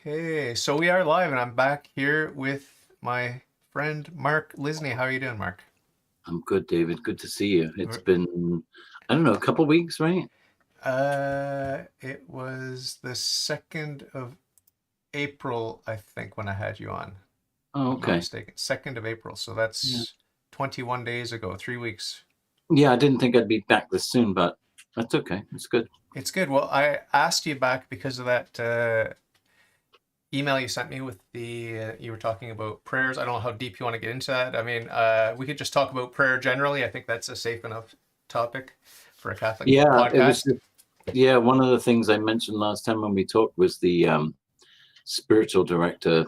Okay, so we are live, and I'm back here with my friend Mark Lisney. How are you doing, Mark? I'm good, David. Good to see you. It's been, I don't know, a couple of weeks, right? It was the 2nd of April, I think, when I had you on, Oh, if I'm not okay. mistaken. 2nd of April, so Yeah. that's 21 days ago, 3 weeks. Yeah, I didn't think I'd be back this soon, but that's okay. It's good. It's good. Well, I asked you back because of that email you sent me with you were talking about prayers. I don't know how deep you want to get into that. I mean, we could just talk about prayer generally. I think that's a safe enough topic for a Catholic Yeah, it was podcast. yeah, one of the things I mentioned last time when we talked was the spiritual director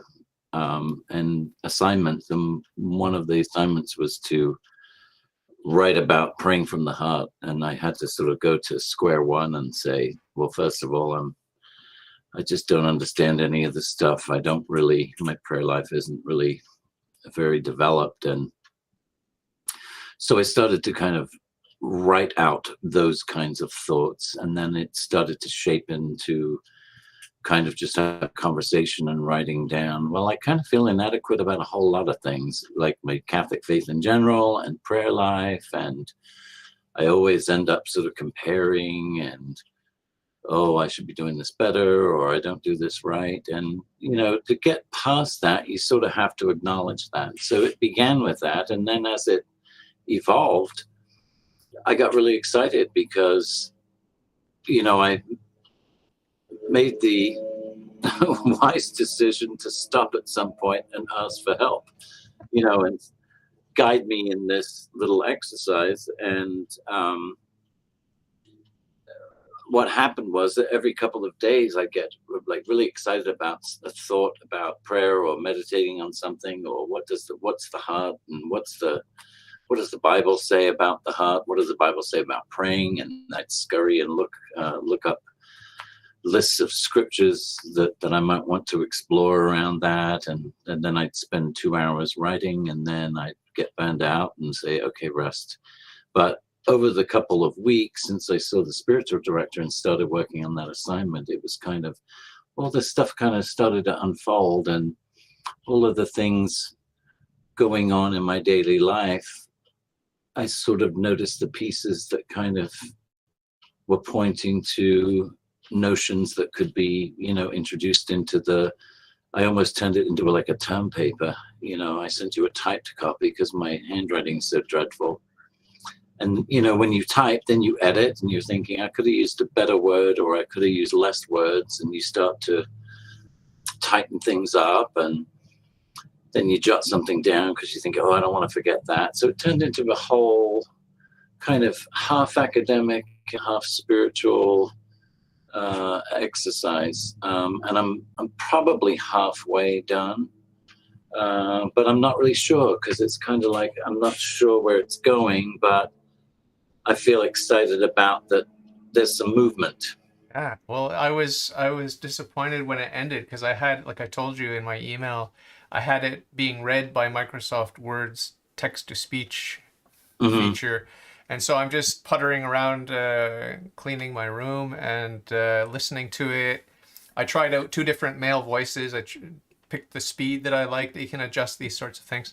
and assignments. And one of the assignments was to write about praying from the heart. And I had to sort of go to square one and say, well, first of all, I just don't understand any of the stuff. My prayer life isn't really very developed. And so I started to kind of write out those kinds of thoughts. And then it started to shape into kind of just a conversation and writing down, well, I kind of feel inadequate about a whole lot of things, like my Catholic faith in general and prayer life. And I always end up sort of comparing and, oh, I should be doing this better, or I don't do this right. And, to get past that, you sort of have to acknowledge that. So it began with that. And then as it evolved, I got really excited because, I made the wise decision to stop at some point and ask for help, and guide me in this little exercise. And what happened was that every couple of days I get like really excited about a thought about prayer or meditating on something, or what's the heart, and what does the Bible say about the heart? What does the Bible say about praying? And I'd scurry and look up lists of scriptures that I might want to explore around that. And then I'd spend 2 hours writing, and then I'd get burned out and say, okay, rest. But over the couple of weeks since I saw the spiritual director and started working on that assignment, it was kind of, all this stuff kind of started to unfold, and all of the things going on in my daily life, I sort of noticed the pieces that kind of were pointing to notions that could be, introduced into I almost turned it into like a term paper. I sent you a typed copy because my handwriting's so dreadful. And, when you type, then you edit and you're thinking, I could have used a better word, or I could have used less words. And you start to tighten things up, and then you jot something down because you think, oh, I don't want to forget that. So it turned into a whole kind of half academic, half spiritual exercise. And I'm probably halfway done. But I'm not really sure, because it's kind of like, I'm not sure where it's going, but I feel excited about that. There's some movement. Yeah. Well, I was disappointed when it ended because I had, like I told you in my email, I had it being read by Microsoft Word's text to speech Mm-hmm. feature. And so I'm just puttering around, cleaning my room and listening to it. I tried out two different male voices. Picked the speed that I liked. You can adjust these sorts of things.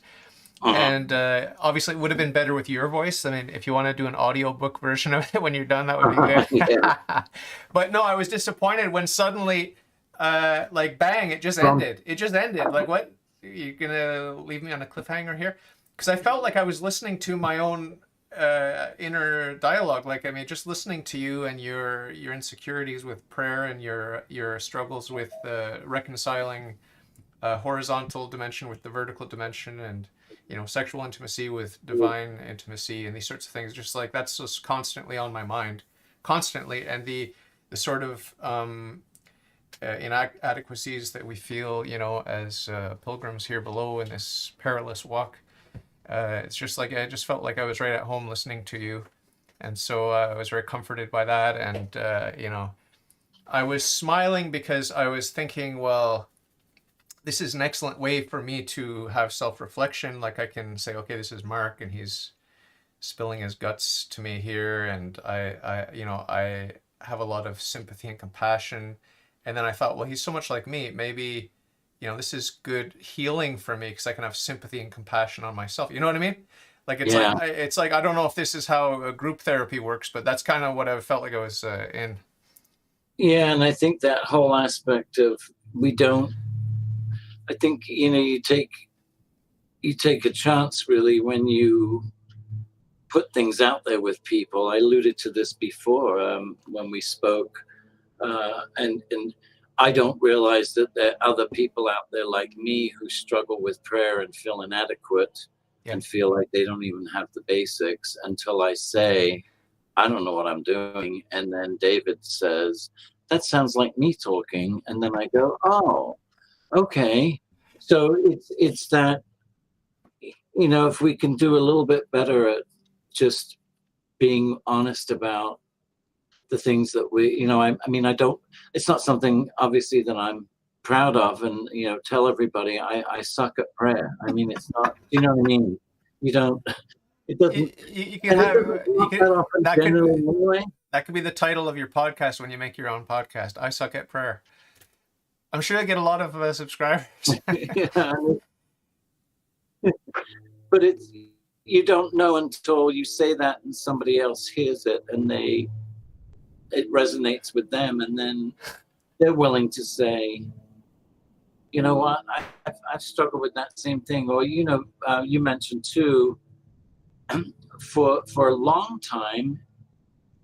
Uh-huh. And obviously, it would have been better with your voice. I mean, if you want to do an audiobook version of it when you're done, that would be good. Yeah. But no, I was disappointed when suddenly, like, bang, it just Wrong. ended. It just ended. Like, what? You're going to leave me on a cliffhanger here? Because I felt like I was listening to my own inner dialogue. Like, I mean, just listening to you and your insecurities with prayer and your struggles with reconciling horizontal dimension with the vertical dimension, and sexual intimacy with divine intimacy, and these sorts of things. Just like that's just constantly on my mind, constantly. And the sort of inadequacies that we feel, as pilgrims here below in this perilous walk. It's just like I just felt like I was right at home listening to you, and so I was very comforted by that. And I was smiling because I was thinking, well, this is an excellent way for me to have self-reflection. Like, I can say, okay, this is Mark, and he's spilling his guts to me here, and I have a lot of sympathy and compassion, And then I thought, well, he's so much like me. Maybe, this is good healing for me because I can have sympathy and compassion on myself. You know what I mean? Like Yeah. it's like I don't know if this is how group therapy works, but that's kind of what I felt like I was in. Yeah, and I think that whole aspect of we don't. I think you take a chance really when you put things out there with people. I alluded to this before when we spoke, and I don't realize that there are other people out there like me who struggle with prayer and feel inadequate Yeah. and feel like they don't even have the basics until I say, I don't know what I'm doing. And then David says, that sounds like me talking. And then I go, oh, okay. So it's that, if we can do a little bit better at just being honest about the things that I mean, it's not something obviously that I'm proud of, and, tell everybody I suck at prayer. I mean, it's not, what I mean? You don't, it doesn't, You can and it have doesn't come you up that could often generally anyway. that could be the title of your podcast when you make your own podcast. I suck at prayer. I'm sure I get a lot of subscribers. Yeah, but you don't know until you say that and somebody else hears it and it resonates with them, and then they're willing to say, you know what, I've struggled with that same thing. Or you mentioned too, for a long time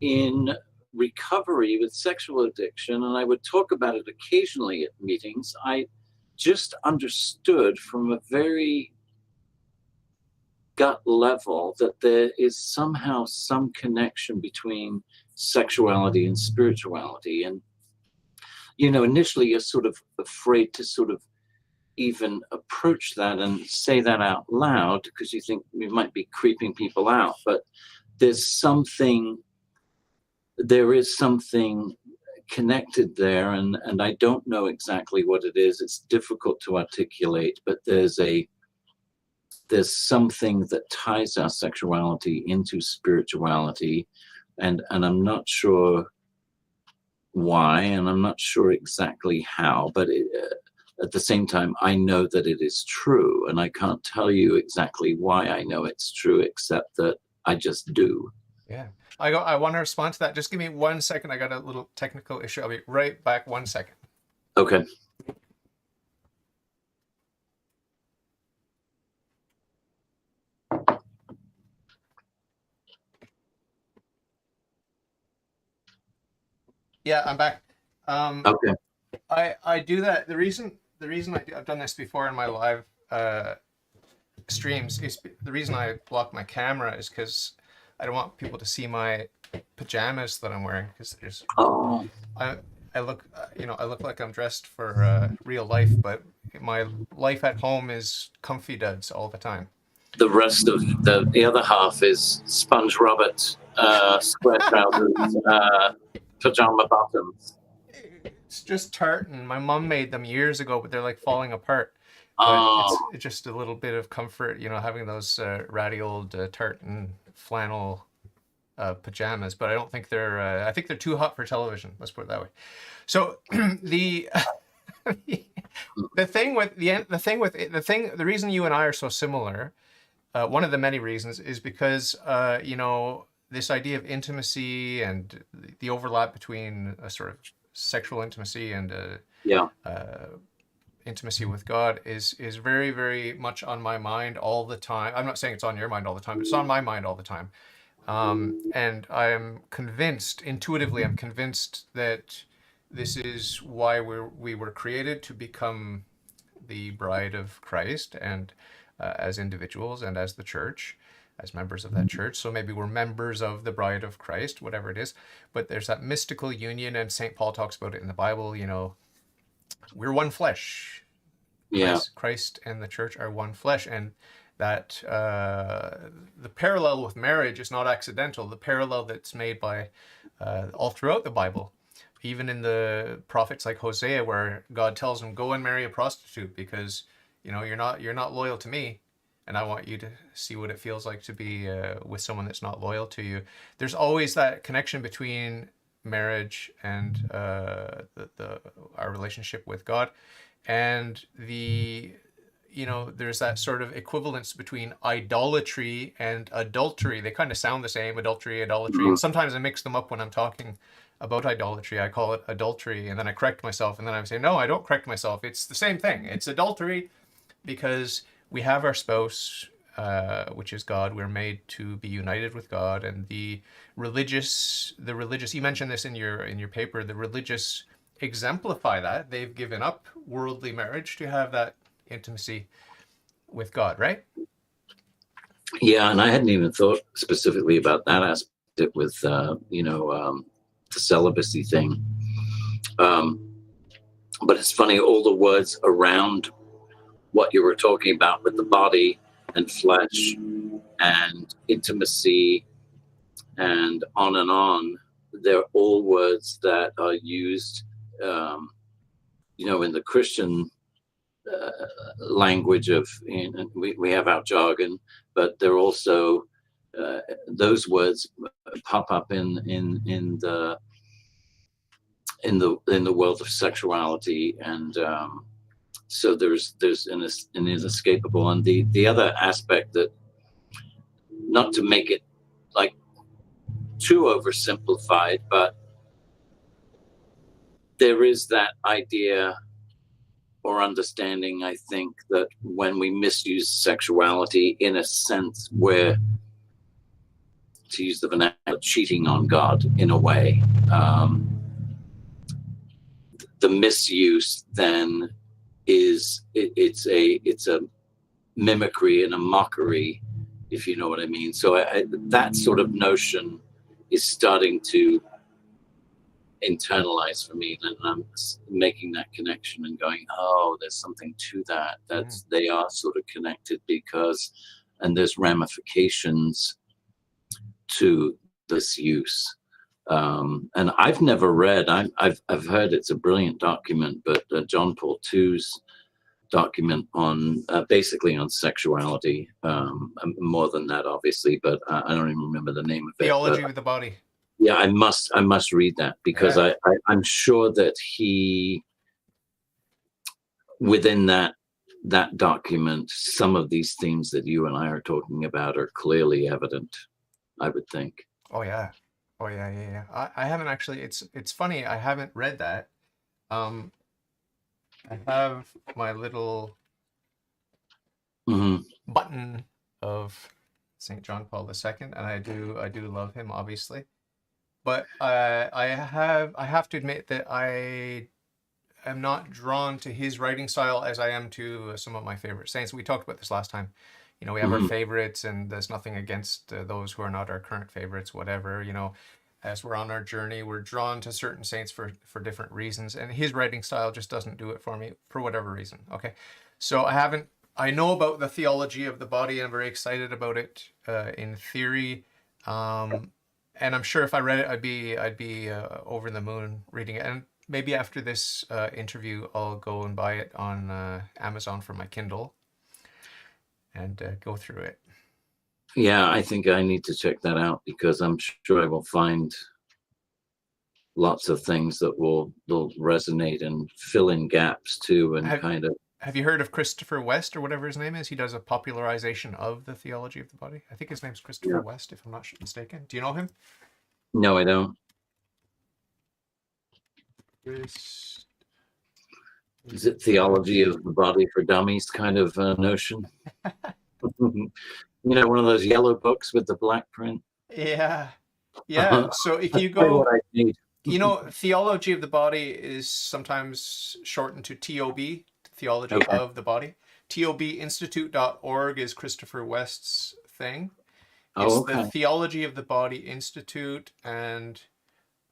in recovery with sexual addiction, and I would talk about it occasionally at meetings, I just understood from a very gut level that there is somehow some connection between sexuality and spirituality. And initially you're sort of afraid to sort of even approach that and say that out loud because you think we might be creeping people out. But there is something connected there, and I don't know exactly what it is. It's difficult to articulate, but there's something that ties our sexuality into spirituality, and I'm not sure why, and I'm not sure exactly how, but at the same time, I know that it is true, and I can't tell you exactly why I know it's true, except that I just do. Yeah. I want to respond to that. Just give me 1 second. I got a little technical issue. I'll be right back. 1 second. Okay. Yeah, I'm back. Okay. I do that. The reason I've done this before in my live streams is the reason I block my camera is because I don't want people to see my pajamas that I'm wearing, because there's I look I look like I'm dressed for real life, but my life at home is comfy duds all the time. The rest of the other half is Sponge Robert, square trousers, pajama bottoms. It's just tartan. My mom made them years ago, but they're like falling apart. But it's just a little bit of comfort, having those ratty old tartan flannel pajamas. But I don't think they're. I think they're too hot for television. Let's put it that way. So the the reason you and I are so similar, one of the many reasons, is because this idea of intimacy and the overlap between a sort of sexual intimacy and intimacy with God is very, very much on my mind all the time. I'm not saying it's on your mind all the time, but it's on my mind all the time. And I'm convinced, intuitively, that this is why we were created, to become the bride of Christ, and as individuals and as the church, as members of that church. So maybe we're members of the bride of Christ, whatever it is. But there's that mystical union, and St. Paul talks about it in the Bible, we're one flesh. Christ and the church are one flesh. And that the parallel with marriage is not accidental. The parallel that's made by all throughout the Bible, even in the prophets like Hosea, where God tells him, go and marry a prostitute because you're not loyal to me, and I want you to see what it feels like to be with someone that's not loyal to you. There's always that connection between marriage and our relationship with God, and there's that sort of equivalence between idolatry and adultery. They kind of sound the same, adultery, idolatry, and sometimes I mix them up when I'm talking about idolatry. I call it adultery, and then I correct myself, and then I say, no, I don't correct myself. It's the same thing. It's adultery because we have our spouse, which is God. We're made to be united with God, and the religious. You mentioned this in your paper. The religious exemplify that. They've given up worldly marriage to have that intimacy with God, right? Yeah, and I hadn't even thought specifically about that aspect with the celibacy thing. But it's funny, all the words around what you were talking about with the body and flesh and intimacy and on, they're all words that are used, in the Christian language of, we have our jargon, but they're also, those words pop up in the world of sexuality, and so there's an inescapable. And the other aspect, that, not to make it like too oversimplified, but there is that idea or understanding, I think, that when we misuse sexuality in a sense where, to use the vernacular, cheating on God in a way, the misuse then is it's a mimicry and a mockery, if you know what I mean. So that sort of notion is starting to internalize for me, and I'm making that connection and going, oh, there's something to that. They are sort of connected, and there's ramifications to this use. And I've never read. I've heard it's a brilliant document, but John Paul II's document on basically on sexuality, more than that, obviously, but I don't even remember the name of it. Theology of the Body. Yeah, I must read that, because I'm sure that he, within that document, some of these themes that you and I are talking about are clearly evident, I would think. Oh yeah. I haven't actually. It's funny. I haven't read that. I have my little button of St. John Paul II, and I do love him, obviously. But I have to admit that I am not drawn to his writing style as I am to some of my favorite saints. We talked about this last time. We have our favorites, and there's nothing against those who are not our current favorites, whatever. As we're on our journey, we're drawn to certain saints for different reasons, and his writing style just doesn't do it for me for whatever reason. Okay, so I know about the theology of the body, and I'm very excited about it in theory. And I'm sure if I read it, I'd be over the moon reading it. And maybe after this interview, I'll go and buy it on Amazon for my Kindle and go through it. Yeah, I think I need to check that out, because I'm sure I will find lots of things that will resonate and fill in gaps too, and Have you heard of Christopher West, or whatever his name is? He does a popularization of the theology of the body. I think his name's Christopher West, if I'm not mistaken. Do you know him? No, I don't. Is it Theology of the Body for Dummies kind of notion? One of those yellow books with the black print. Yeah. So if you go, Theology of the Body is sometimes shortened to TOB, Theology of the Body. TOBinstitute.org is Christopher West's thing. It's the Theology of the Body Institute, and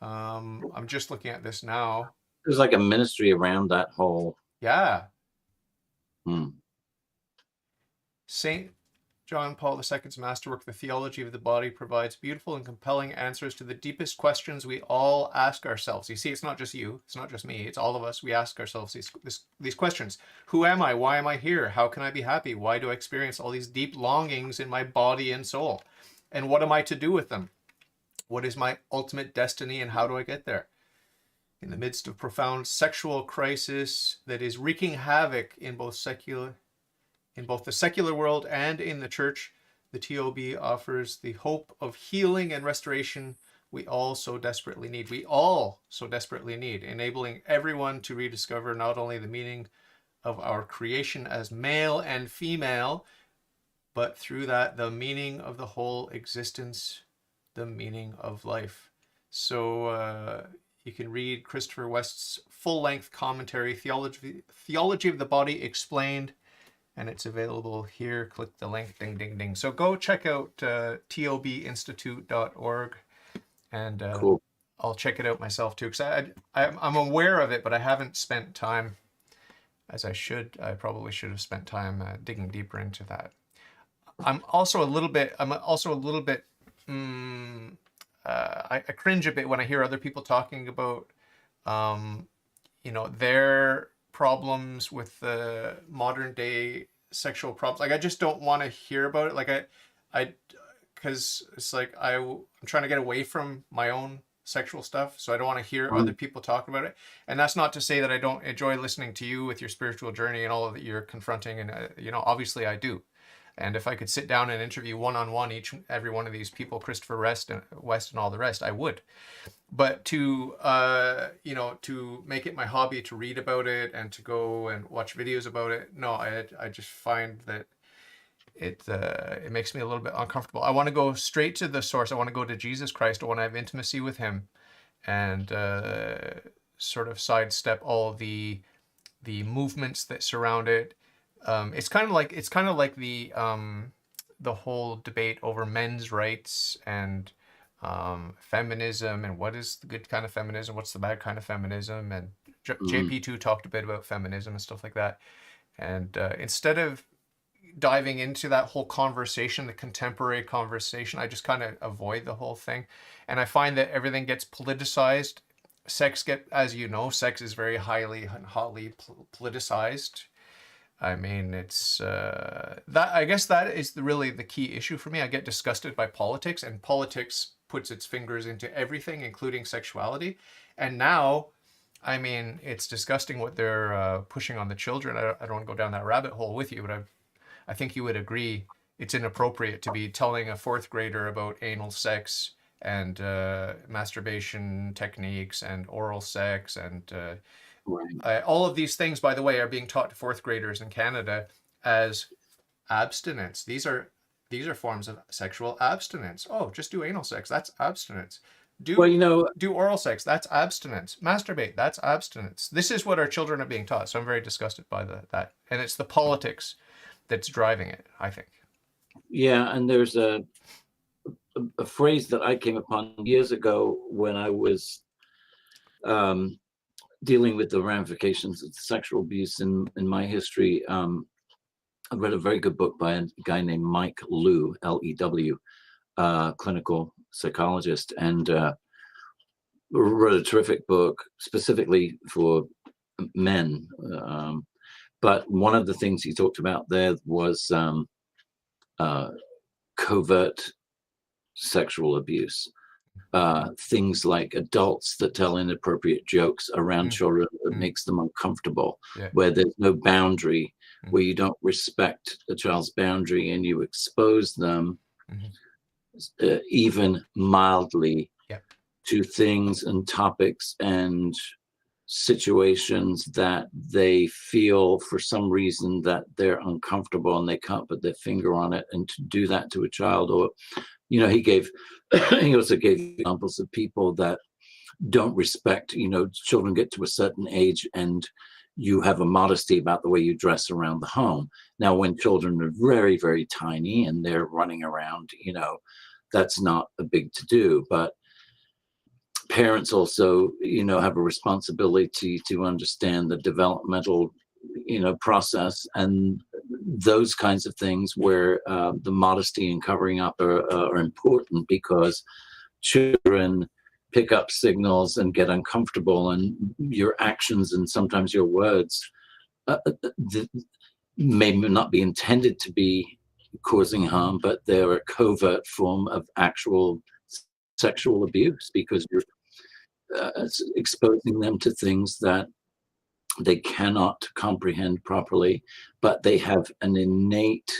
I'm just looking at this now. There's like a ministry around that whole. Yeah. St. John Paul II's masterwork, The Theology of the Body, provides beautiful and compelling answers to the deepest questions we all ask ourselves. You see, it's not just you, it's not just me, it's all of us. We ask ourselves these questions. Who am I? Why am I here? How can I be happy? Why do I experience all these deep longings in my body and soul? And what am I to do with them? What is my ultimate destiny and how do I get there? In the midst of profound sexual crisis that is wreaking havoc in both the secular world and in the church, the TOB offers the hope of healing and restoration we all so desperately need. We all so desperately need, enabling everyone to rediscover not only the meaning of our creation as male and female, but through that, the meaning of the whole existence, the meaning of life. So you can read Christopher West's full-length commentary, Theology of the Body Explained, and it's available here. Click the link, ding, ding, ding. So go check out tobinstitute.org, and Cool. I'll check it out myself too, because I'm aware of it, but I haven't spent time as I should. I probably should have spent time digging deeper into that. I'm also a little bit. I cringe a bit when I hear other people talking about, their problems with the modern day sexual problems. Like, I just don't want to hear about it. Like, because it's like I'm trying to get away from my own sexual stuff, so I don't want to hear other people talk about it. And that's not to say that I don't enjoy listening to you with your spiritual journey and all that you're confronting. And obviously I do. And if I could sit down and interview one-on-one every one of these people, Christopher West and all the rest, I would. But to make it my hobby to read about it and to go and watch videos about it, no, I just find that it makes me a little bit uncomfortable. I want to go straight to the source. I want to go to Jesus Christ. I want to have intimacy with him, and sort of sidestep all the movements that surround it. It's kind of like the whole debate over men's rights and feminism, and what is the good kind of feminism, what's the bad kind of feminism, and JP2 talked a bit about feminism and stuff like that. And instead of diving into that whole conversation, the contemporary conversation, I just kind of avoid the whole thing. And I find that everything gets politicized. As you know, sex is very hotly politicized. I mean, it's that. I guess that is really the key issue for me. I get disgusted by politics, and politics puts its fingers into everything, including sexuality. And now, I mean, it's disgusting what they're pushing on the children. I don't want to go down that rabbit hole with you, but I think you would agree it's inappropriate to be telling a fourth grader about anal sex and masturbation techniques and oral sex and all of these things, by the way, are being taught to fourth graders in Canada as abstinence. These are forms of sexual abstinence. Oh, just do anal sex. That's abstinence. Do oral sex. That's abstinence. Masturbate. That's abstinence. This is what our children are being taught. So I'm very disgusted by that. And it's the politics that's driving it, I think. Yeah, and there's a phrase that I came upon years ago when I was dealing with the ramifications of sexual abuse in my history. I read a very good book by a guy named Mike Lew, L-E-W, clinical psychologist, and wrote a terrific book specifically for men. But one of the things he talked about there was covert sexual abuse. Things like adults that tell inappropriate jokes around children that makes them uncomfortable, where there's no boundary, where you don't respect the child's boundary and you expose them even mildly to things and topics and situations that they feel for some reason that they're uncomfortable and they can't put their finger on it. And to do that to a child, or he also gave examples of people that don't respect, children get to a certain age and you have a modesty about the way you dress around the home. Now, when children are very, very tiny and they're running around, that's not a big to do. But parents also, have a responsibility to understand the developmental, process and those kinds of things where the modesty and covering up are important, because children pick up signals and get uncomfortable, and your actions and sometimes your words may not be intended to be causing harm, but they're a covert form of actual sexual abuse, because you're exposing them to things that they cannot comprehend properly, but they have an innate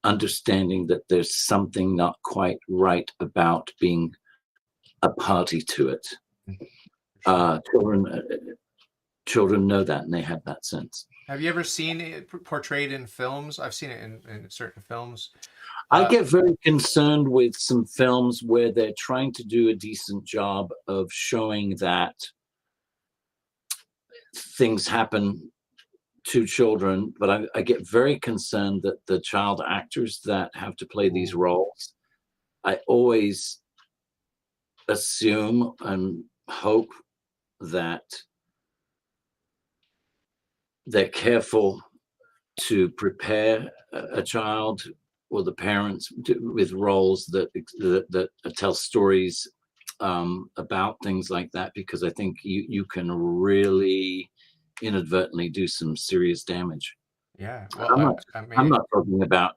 understanding that there's something not quite right about being a party to it. Children know that, and they have that sense. Have you ever seen it portrayed in films? I've seen it in certain films. I get very concerned with some films where they're trying to do a decent job of showing that things happen to children, but I get very concerned that the child actors that have to play these roles, I always assume and hope that they're careful to prepare a child or the parents with roles that tell stories about things like that, because I think you can really inadvertently do some serious damage. Yeah, well, I'm not talking about,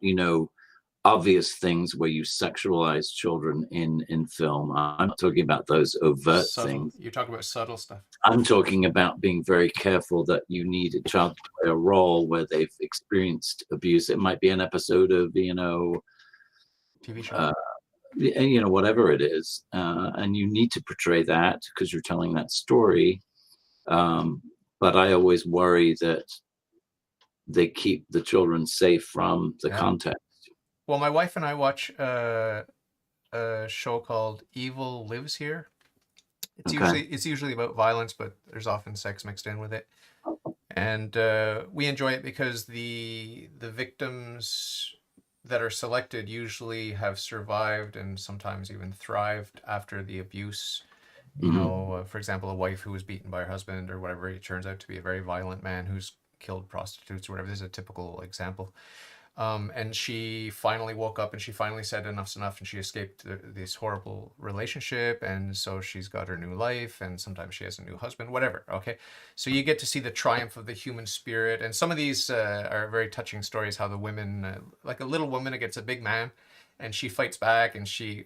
obvious things where you sexualize children in film. I'm not talking about those overt things. You're talking about subtle stuff. I'm talking about being very careful that you need a child to play a role where they've experienced abuse. It might be an episode of, TV show. Whatever it is. And you need to portray that because you're telling that story. But I always worry that they keep the children safe from the context. Well, my wife and I watch a show called Evil Lives Here. It's usually about violence, but there's often sex mixed in with it. And we enjoy it because the victims that are selected usually have survived and sometimes even thrived after the abuse. For example, a wife who was beaten by her husband or whatever, he turns out to be a very violent man who's killed prostitutes or whatever. This is a typical example. And she finally woke up and she finally said enough's enough, and she escaped this horrible relationship, and so she's got her new life, and sometimes she has a new husband, whatever. Okay, so you get to see the triumph of the human spirit, and some of these are very touching stories, how the women, like a little woman against a big man, and she fights back, and she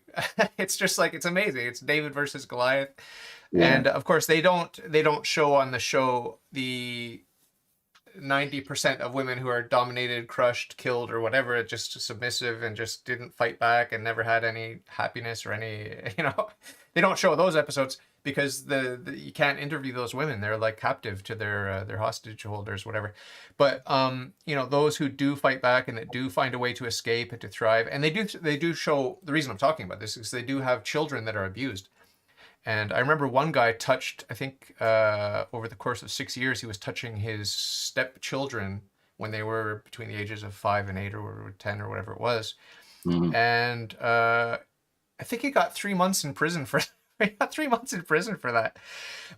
it's just like, it's amazing. It's David versus Goliath. And of course they don't show on the show the 90% of women who are dominated, crushed, killed, or whatever, just submissive and just didn't fight back and never had any happiness or any, they don't show those episodes because you can't interview those women. They're like captive to their hostage holders, whatever. But those who do fight back and that do find a way to escape and to thrive, and they do show, the reason I'm talking about this is they do have children that are abused. And I remember one guy touched, I think over the course of 6 years, he was touching his stepchildren when they were between the ages of 5 and 8 or 10 or whatever it was. Mm-hmm. And I think he got 3 months in prison for that.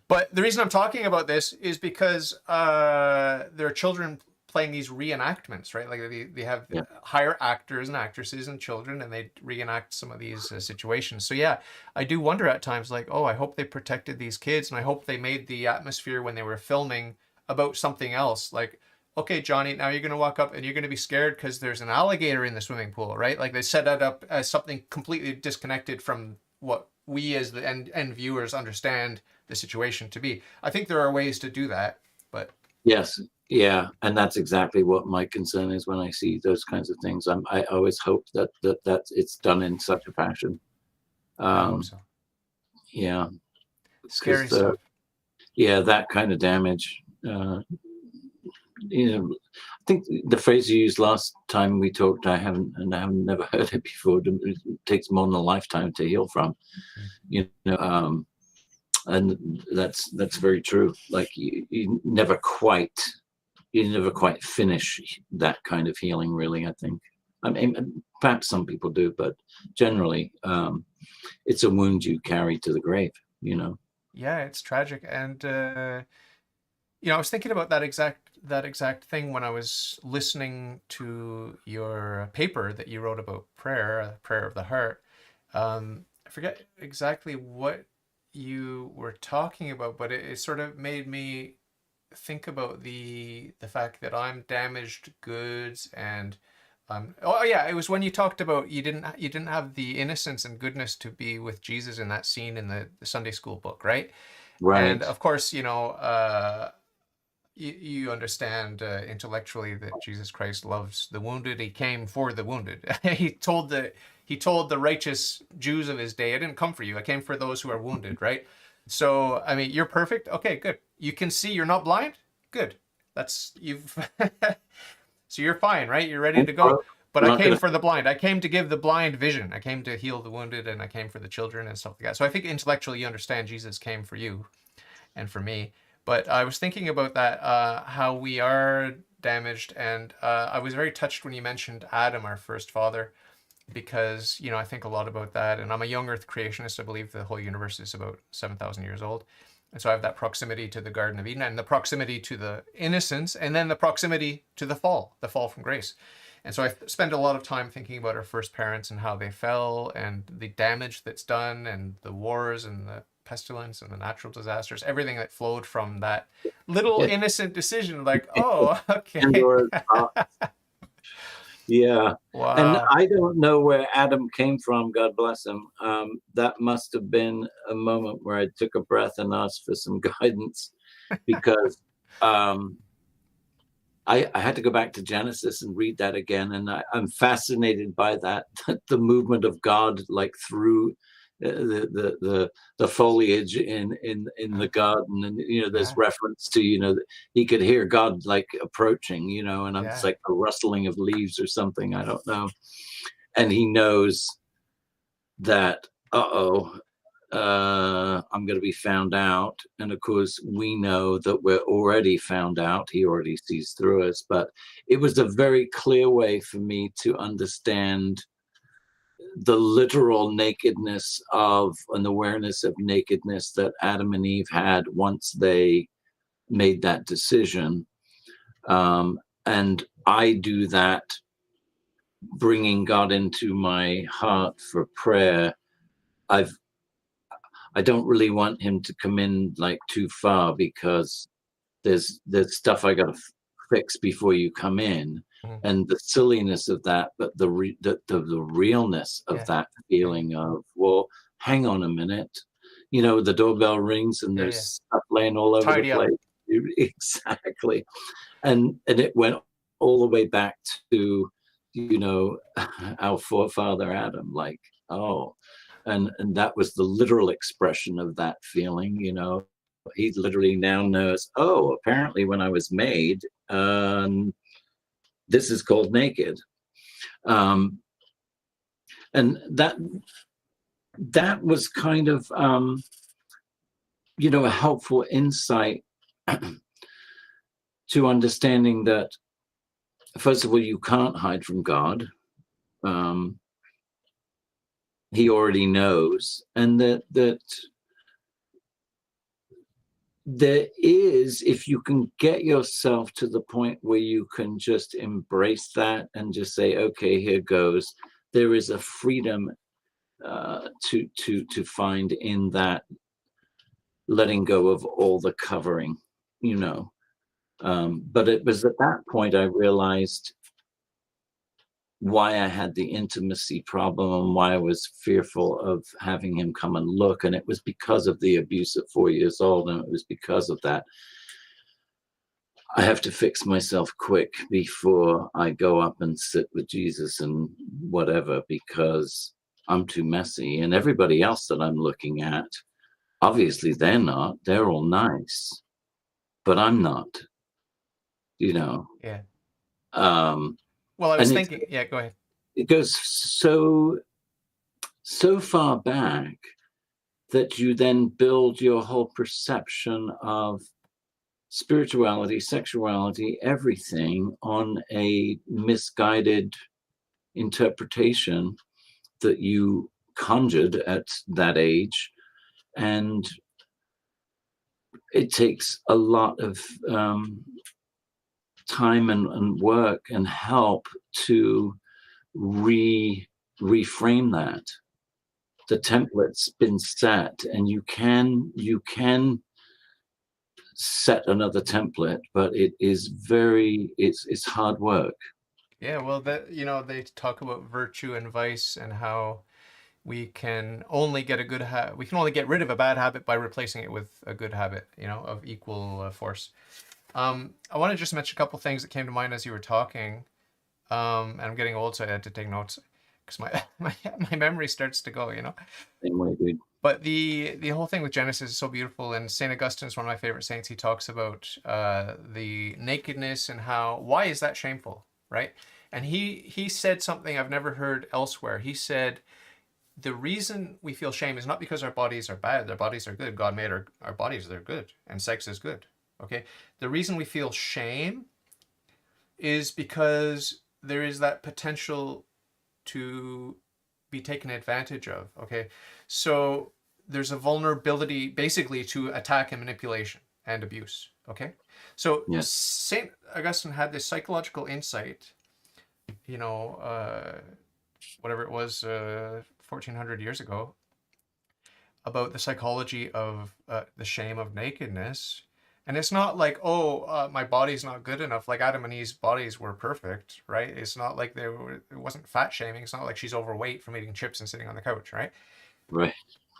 But the reason I'm talking about this is because there are children playing these reenactments, right? Like they have hire actors and actresses and children, and they reenact some of these situations. So yeah, I do wonder at times, like, oh, I hope they protected these kids, and I hope they made the atmosphere when they were filming about something else. Like, okay, Johnny, now you're going to walk up and you're going to be scared because there's an alligator in the swimming pool, right? Like they set that up as something completely disconnected from what we as the end viewers understand the situation to be. I think there are ways to do that, but yes. Yeah, and that's exactly what my concern is when I see those kinds of things. I always hope that it's done in such a fashion. I hope so. Yeah. Scary stuff. Yeah, that kind of damage. I think the phrase you used last time we talked, I haven't never heard it before. It takes more than a lifetime to heal from. And that's very true. Like you never quite finish that kind of healing, really. I think. I mean, perhaps some people do, but generally, it's a wound you carry to the grave. Yeah, it's tragic, and I was thinking about that exact thing when I was listening to your paper that you wrote about prayer of the heart. I forget exactly what you were talking about, but it sort of made me think about the fact that I'm damaged goods and Oh yeah, it was when you talked about you didn't have the innocence and goodness to be with Jesus in that scene in the Sunday school book, right? And Right. of course, you understand intellectually that Jesus Christ loves the wounded. He came for the wounded. He told the righteous Jews of his day, "I didn't come for you. I came for those who are wounded." Right. So I mean, you're perfect. Okay, good. You can see. You're not blind. Good. That's you've. So you're fine, right? You're ready to go. But I'm I not came gonna. for the blind. I came to give the blind vision. I came to heal the wounded, and I came for the children and stuff like that. So I think intellectually you understand Jesus came for you and for me. But I was thinking about that, how we are damaged, and I was very touched when you mentioned Adam, our first father, because I think a lot about that. And I'm a young Earth creationist. I believe the whole universe is about 7,000 years old, and so I have that proximity to the Garden of Eden, and the proximity to the innocence, and then the proximity to the fall from grace. And so I spend a lot of time thinking about our first parents and how they fell, and the damage that's done, and the wars, and the pestilence, and the natural disasters, everything that flowed from that little Yeah. innocent decision. Like, oh, okay. Pandora's box. Yeah. And Wow. I don't know where Adam came from, God bless him. That must have been a moment where I took a breath and asked for some guidance, because I had to go back to Genesis and read that again. And I'm fascinated by that, the movement of God, like through the foliage in the garden. And there's Yeah. reference to that he could hear God like approaching, and it's Yeah. like a rustling of leaves or something, I don't know. And he knows that, I'm going to be found out. And of course, we know that we're already found out. He already sees through us. But it was a very clear way for me to understand the literal nakedness of an awareness of nakedness that Adam and Eve had once they made that decision. And I do that, bringing God into my heart for prayer. I don't really want him to come in like too far, because there's stuff I got to fix before you come in, Mm. and the silliness of that, but the realness of Yeah. that Yeah. feeling of, well, hang on a minute, the doorbell rings and Yeah. Yeah. there's stuff laying all over the Tidy up. place. Exactly. And it went all the way back to our forefather Adam, like, oh, and that was the literal expression of that feeling. He literally now knows, oh, apparently when I was made, this is called naked. And that was kind of a helpful insight to understanding that, first of all, you can't hide from God. He already knows, and that there is, if you can get yourself to the point where you can just embrace that and just say, okay, here goes, there is a freedom to find in that, letting go of all the covering. But it was at that point I realized why I had the intimacy problem and why I was fearful of having him come and look. And it was because of the abuse at 4 years old. And it was because of that. I have to fix myself quick before I go up and sit with Jesus and whatever, because I'm too messy. And everybody else that I'm looking at, obviously they're not. They're all nice, but I'm not, you know. Yeah. Um, Well, I was and thinking, yeah, go ahead. it goes so far back that you then build your whole perception of spirituality, sexuality, everything on a misguided interpretation that you conjured at that age. And it takes a lot of time and work and help to reframe that. The template's been set, and you can set another template, but it's hard work. Yeah, well, that they talk about virtue and vice and how we can only get a good we can only get rid of a bad habit by replacing it with a good habit, of equal force. I want to just mention a couple things that came to mind as you were talking. And I'm getting old, so I had to take notes because my memory starts to go. Same way, dude. But the whole thing with Genesis is so beautiful, and Saint Augustine is one of my favorite saints. He talks about the nakedness and why is that shameful, right? And he said something I've never heard elsewhere. He said the reason we feel shame is not because our bodies are bad. Their bodies are good. God made our bodies, they're good, and sex is good. Okay, the reason we feel shame is because there is that potential to be taken advantage of. Okay, so there's a vulnerability basically to attack and manipulation and abuse. Okay, so Yeah. Saint Augustine had this psychological insight, whatever it was, 1400 years ago, about the psychology of the shame of nakedness. And it's not like, oh, my body's not good enough. Like Adam and Eve's bodies were perfect, right? It's not like it wasn't fat shaming. It's not like she's overweight from eating chips and sitting on the couch, right? Right.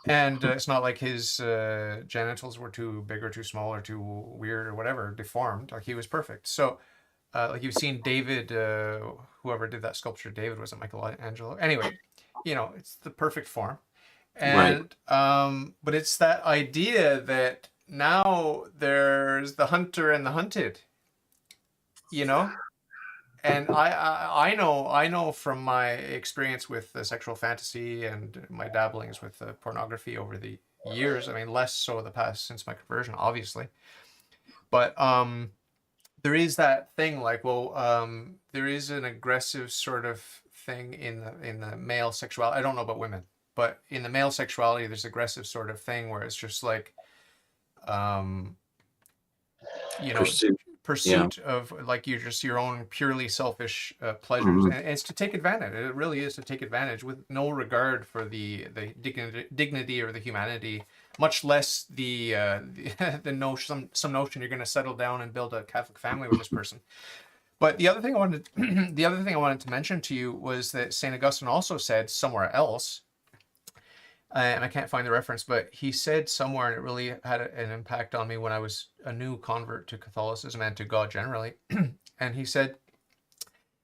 And it's not like his genitals were too big or too small or too weird or whatever, deformed. Like he was perfect. So, like you've seen David, whoever did that sculpture, David, was it Michelangelo? Anyway, it's the perfect form. Right. And but it's that idea that now there's the hunter and the hunted, you know? And I know from my experience with sexual fantasy and my dabblings with pornography over the years. I mean, less so the past since my conversion, obviously. But there is that thing like, well, there is an aggressive sort of thing in the male sexuality. I don't know about women, but in the male sexuality, there's aggressive sort of thing where it's just like, um, you know, Pursuit. Yeah. pursuit of like your own purely selfish pleasures, Hmm. and it's to take advantage. It really is to take advantage with no regard for the dignity or the humanity, much less the notion some notion you're going to settle down and build a Catholic family with this person. But the other thing I wanted the other thing I wanted to mention to you was that Saint Augustine also said somewhere else, and I can't find the reference, but he said somewhere, and it really had an impact on me when I was a new convert to Catholicism and to God generally. And he said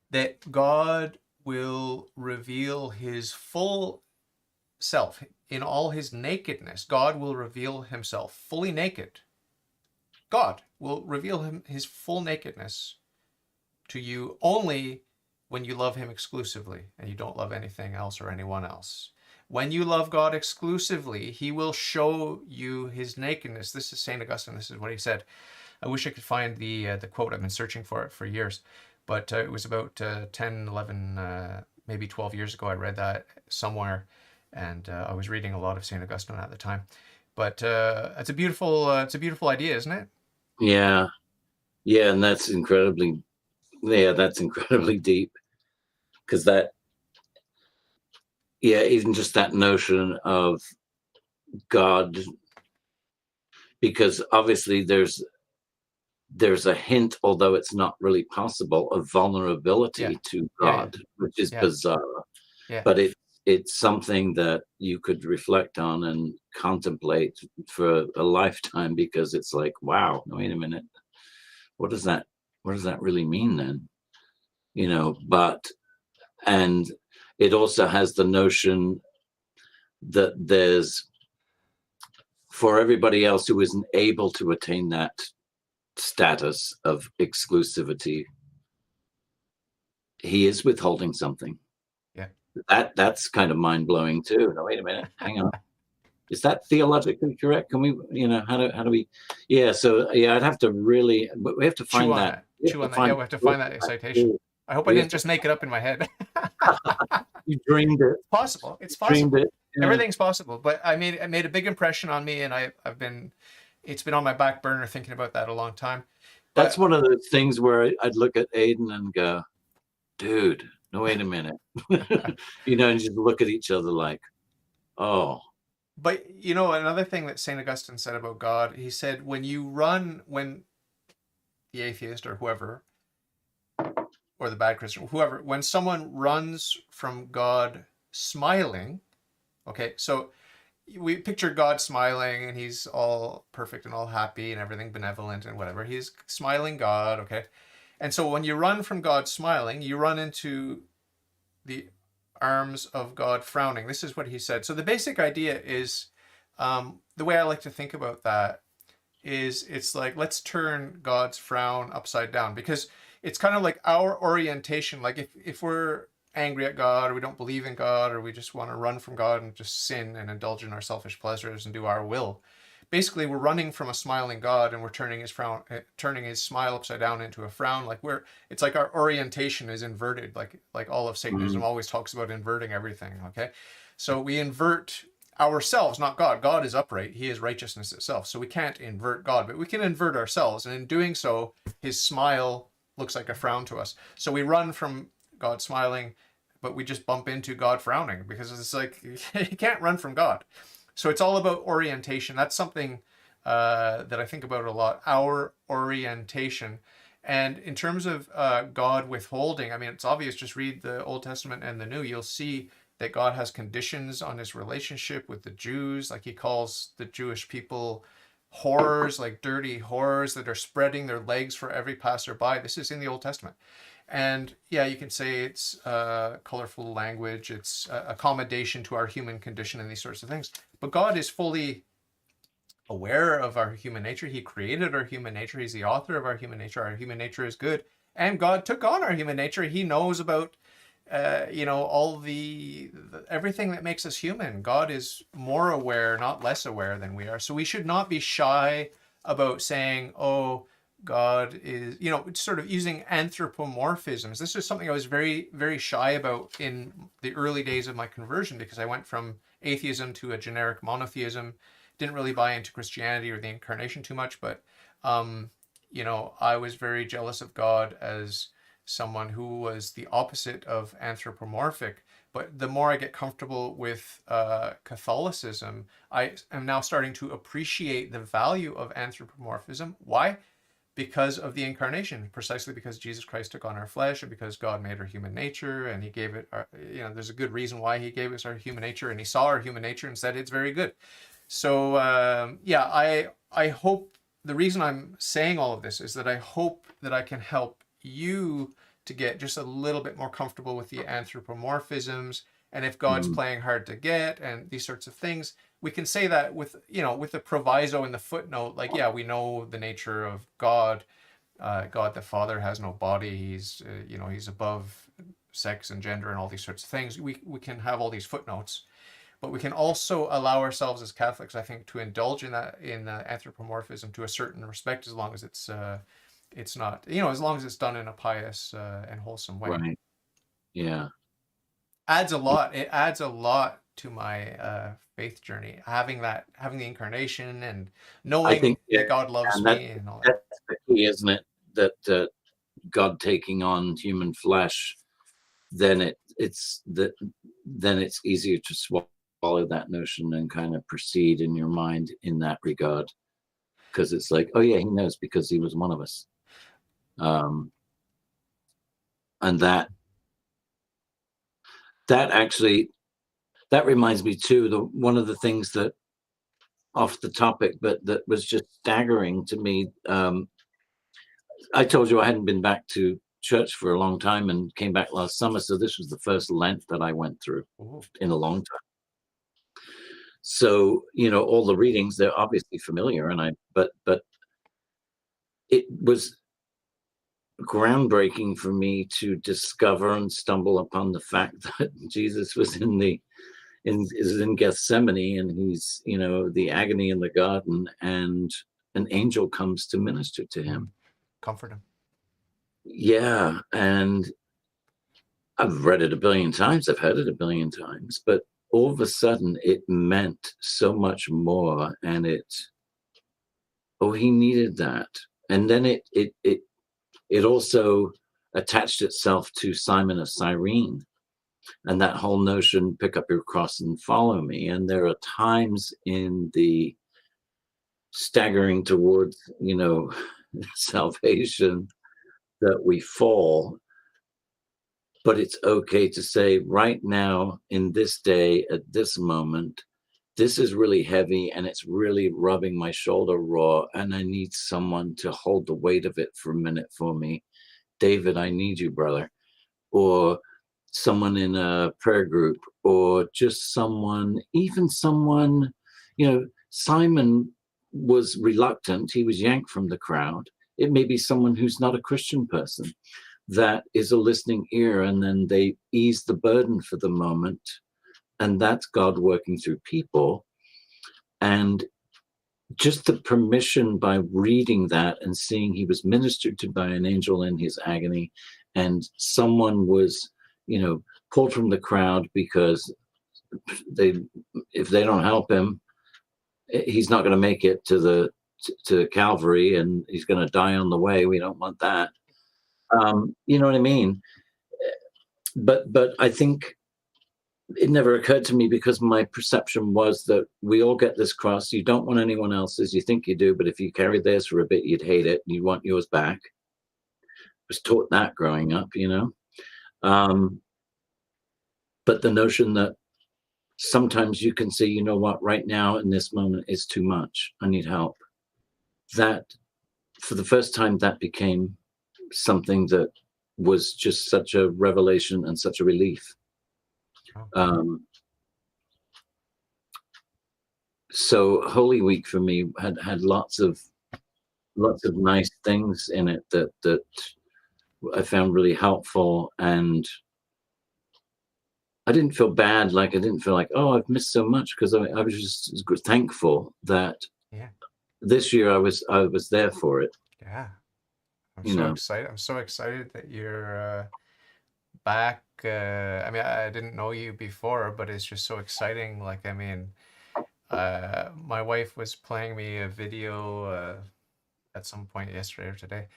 that God will reveal his full self in all his nakedness. God will reveal himself fully naked. God will reveal his full nakedness to you only when you love him exclusively and you don't love anything else or anyone else. When you love God exclusively, he will show you his nakedness. This is St. Augustine. This is what he said. I wish I could find the quote. I've been searching for it for years. But it was about 10, 11, maybe 12 years ago. I read that somewhere. And I was reading a lot of St. Augustine at the time. But it's a beautiful idea, isn't it? Yeah. Yeah. And that's incredibly deep, because even just that notion of God, because obviously there's a hint, although it's not really possible, of vulnerability to God, which is bizarre. Yeah. But it's something that you could reflect on and contemplate for a lifetime, because it's like, wow, wait a minute, what does that really mean then? And it also has the notion that there's, for everybody else who isn't able to attain that status of exclusivity, he is withholding something. Yeah. That's kind of mind-blowing too. No, wait a minute, hang on. Is that theologically correct? Can we, how do we? Yeah. So I'd have to really, but we have to find that. Chew on that. Yeah, we have to find that citation. I hope I didn't just make it up in my head. You dreamed it. It's possible. It's Dreamed possible. it. Yeah. Everything's possible. But it made a big impression on me, and it's been on my back burner thinking about that a long time. But that's one of those things where I'd look at Aiden and go, dude, no, wait a minute. And just look at each other like, oh. But another thing that St. Augustine said about God, he said, when the atheist or whoever, or the bad Christian, whoever, when someone runs from God smiling, okay, so we picture God smiling and he's all perfect and all happy and everything benevolent and whatever. He's smiling God, okay? And so when you run from God smiling, you run into the arms of God frowning. This is what he said. So the basic idea is the way I like to think about that is it's like, let's turn God's frown upside down, because it's kind of like our orientation. Like if we're angry at God, or we don't believe in God, or we just want to run from God and just sin and indulge in our selfish pleasures and do our will, basically we're running from a smiling God, and we're turning his smile upside down into a frown. Like it's like our orientation is inverted, like all of Satanism always talks about inverting everything. Okay, so we invert ourselves, not God. God is upright, he is righteousness itself, so we can't invert God, but we can invert ourselves, and in doing so his smile looks like a frown to us. So we run from God smiling, but we just bump into God frowning, because it's like you can't run from God. So it's all about orientation. That's something that I think about a lot, our orientation. And in terms of God withholding, I mean, it's obvious, just read the Old Testament and the New. You'll see that God has conditions on his relationship with the Jews. Like he calls the Jewish people whores, like dirty whores that are spreading their legs for every passerby. This is in the Old Testament. And yeah, you can say it's colorful language, it's accommodation to our human condition and these sorts of things. But God is fully aware of our human nature. He created our human nature. He's the author of our human nature. Our human nature is good. And God took on our human nature. He knows about, all the everything that makes us human. God is more aware, not less aware than we are. So we should not be shy about saying, oh, God is, sort of using anthropomorphisms. This is something I was very, very shy about in the early days of my conversion, because I went from atheism to a generic monotheism. Didn't really buy into Christianity or the incarnation too much, but, I was very jealous of God as someone who was the opposite of anthropomorphic. But the more I get comfortable with Catholicism, I am now starting to appreciate the value of anthropomorphism. Why? Because of the incarnation, precisely because Jesus Christ took on our flesh, and because God made our human nature, and he gave it there's a good reason why he gave us our human nature, and he saw our human nature and said it's very good. So I hope, the reason I'm saying all of this is that I hope that I can help you to get just a little bit more comfortable with the anthropomorphisms, and if God's playing hard to get and these sorts of things, we can say that with the proviso in the footnote, like, yeah, we know the nature of God. God the Father has no body. He's he's above sex and gender and all these sorts of things. We can have all these footnotes, but we can also allow ourselves as Catholics, I think, to indulge in that, in anthropomorphism to a certain respect, as long as it's not, as long as it's done in a pious and wholesome way. Right. Yeah. Adds a lot. It adds a lot to my faith journey, having the incarnation and knowing I think, that God loves and me and all that. that's the key, isn't it? That God taking on human flesh, then it's easier to swallow that notion and kind of proceed in your mind in that regard, because it's like, oh yeah, he knows because he was one of us, and that actually, that reminds me too, one of the things that, off the topic, but that was just staggering to me. I told you I hadn't been back to church for a long time and came back last summer. So this was the first Lent that I went through in a long time. So, all the readings, they're obviously familiar, but it was groundbreaking for me to discover and stumble upon the fact that Jesus was is in Gethsemane, and he's, the agony in the garden, and an angel comes to minister to him. Comfort him. Yeah. And I've read it a billion times. I've heard it a billion times, but all of a sudden it meant so much more. And he needed that. And then it also attached itself to Simon of Cyrene, and that whole notion, pick up your cross and follow me. And there are times in the staggering towards, salvation, that we fall. but it's okay to say right now, in this day, at this moment, this is really heavy and it's really rubbing my shoulder raw, and I need someone to hold the weight of it for a minute for me. David, I need you, brother. Or someone in a prayer group, or just someone, even someone, Simon was reluctant. He was yanked from the crowd. It may be someone who's not a Christian person that is a listening ear, and then they ease the burden for the moment. And that's God working through people. And just the permission by reading that and seeing he was ministered to by an angel in his agony, and someone was, pulled from the crowd because if they don't help him, he's not going to make it to Calvary, and he's going to die on the way. We don't want that. You know what I mean? But I think it never occurred to me, because my perception was that we all get this cross. You don't want anyone else's. You think you do, but if you carry theirs for a bit, you'd hate it. And you want yours back. I was taught that growing up, but the notion that sometimes you can say, you know what, right now in this moment is too much. I need help. That, for the first time, that became something that was just such a revelation and such a relief. So Holy Week for me had lots of nice things in it that I found really helpful, and I didn't feel bad. Like, I didn't feel like, oh, I've missed so much, because I was just thankful that this year I was there for it. Yeah, excited. I'm so excited that you're back. I mean, I didn't know you before, but it's just so exciting. Like, I mean, my wife was playing me a video at some point yesterday or today,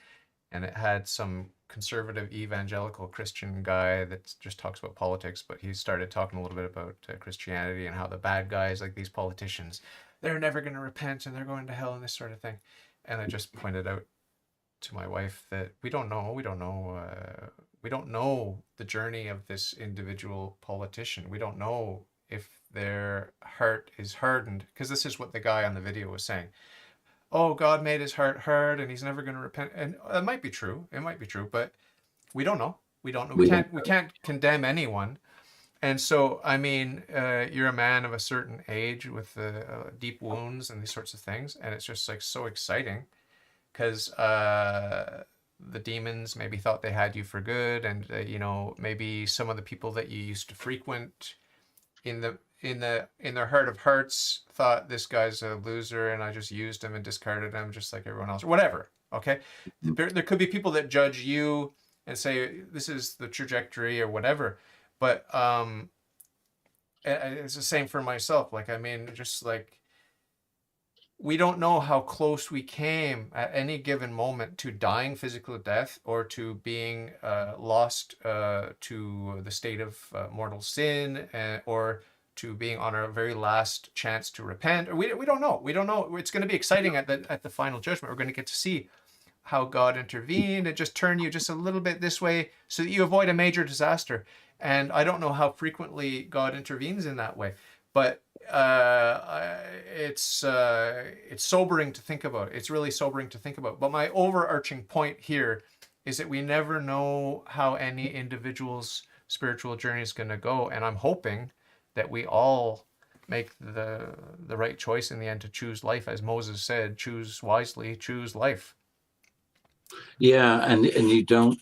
and it had some conservative evangelical Christian guy that just talks about politics, but he started talking a little bit about Christianity and how the bad guys, like these politicians, they're never going to repent and they're going to hell and this sort of thing. And I just pointed out to my wife that we don't know the journey of this individual politician. We don't know if their heart is hardened, because this is what the guy on the video was saying. Oh, God made his heart hard and he's never going to repent. And it might be true. It might be true, but we don't know. We don't know. We can't condemn anyone. And so, I mean, you're a man of a certain age with deep wounds and these sorts of things. And it's just like so exciting, because the demons maybe thought they had you for good. And, maybe some of the people that you used to frequent in their heart of hearts thought, this guy's a loser and I just used him and discarded him just like everyone else, or whatever. Okay. There could be people that judge you and say this is the trajectory or whatever, but it's the same for myself. Like, I mean, just like, we don't know how close we came at any given moment to dying physical death, or to being lost to the state of mortal sin, or to being on our very last chance to repent. Or we don't know. We don't know. It's going to be exciting at the final judgment. We're going to get to see how God intervened and just turn you just a little bit this way so that you avoid a major disaster. And I don't know how frequently God intervenes in that way, but it's sobering to think about. It's really sobering to think about. But my overarching point here is that we never know how any individual's spiritual journey is going to go, and I'm hoping that we all make the right choice in the end to choose life, as Moses said, choose wisely, choose life. Yeah, and you don't.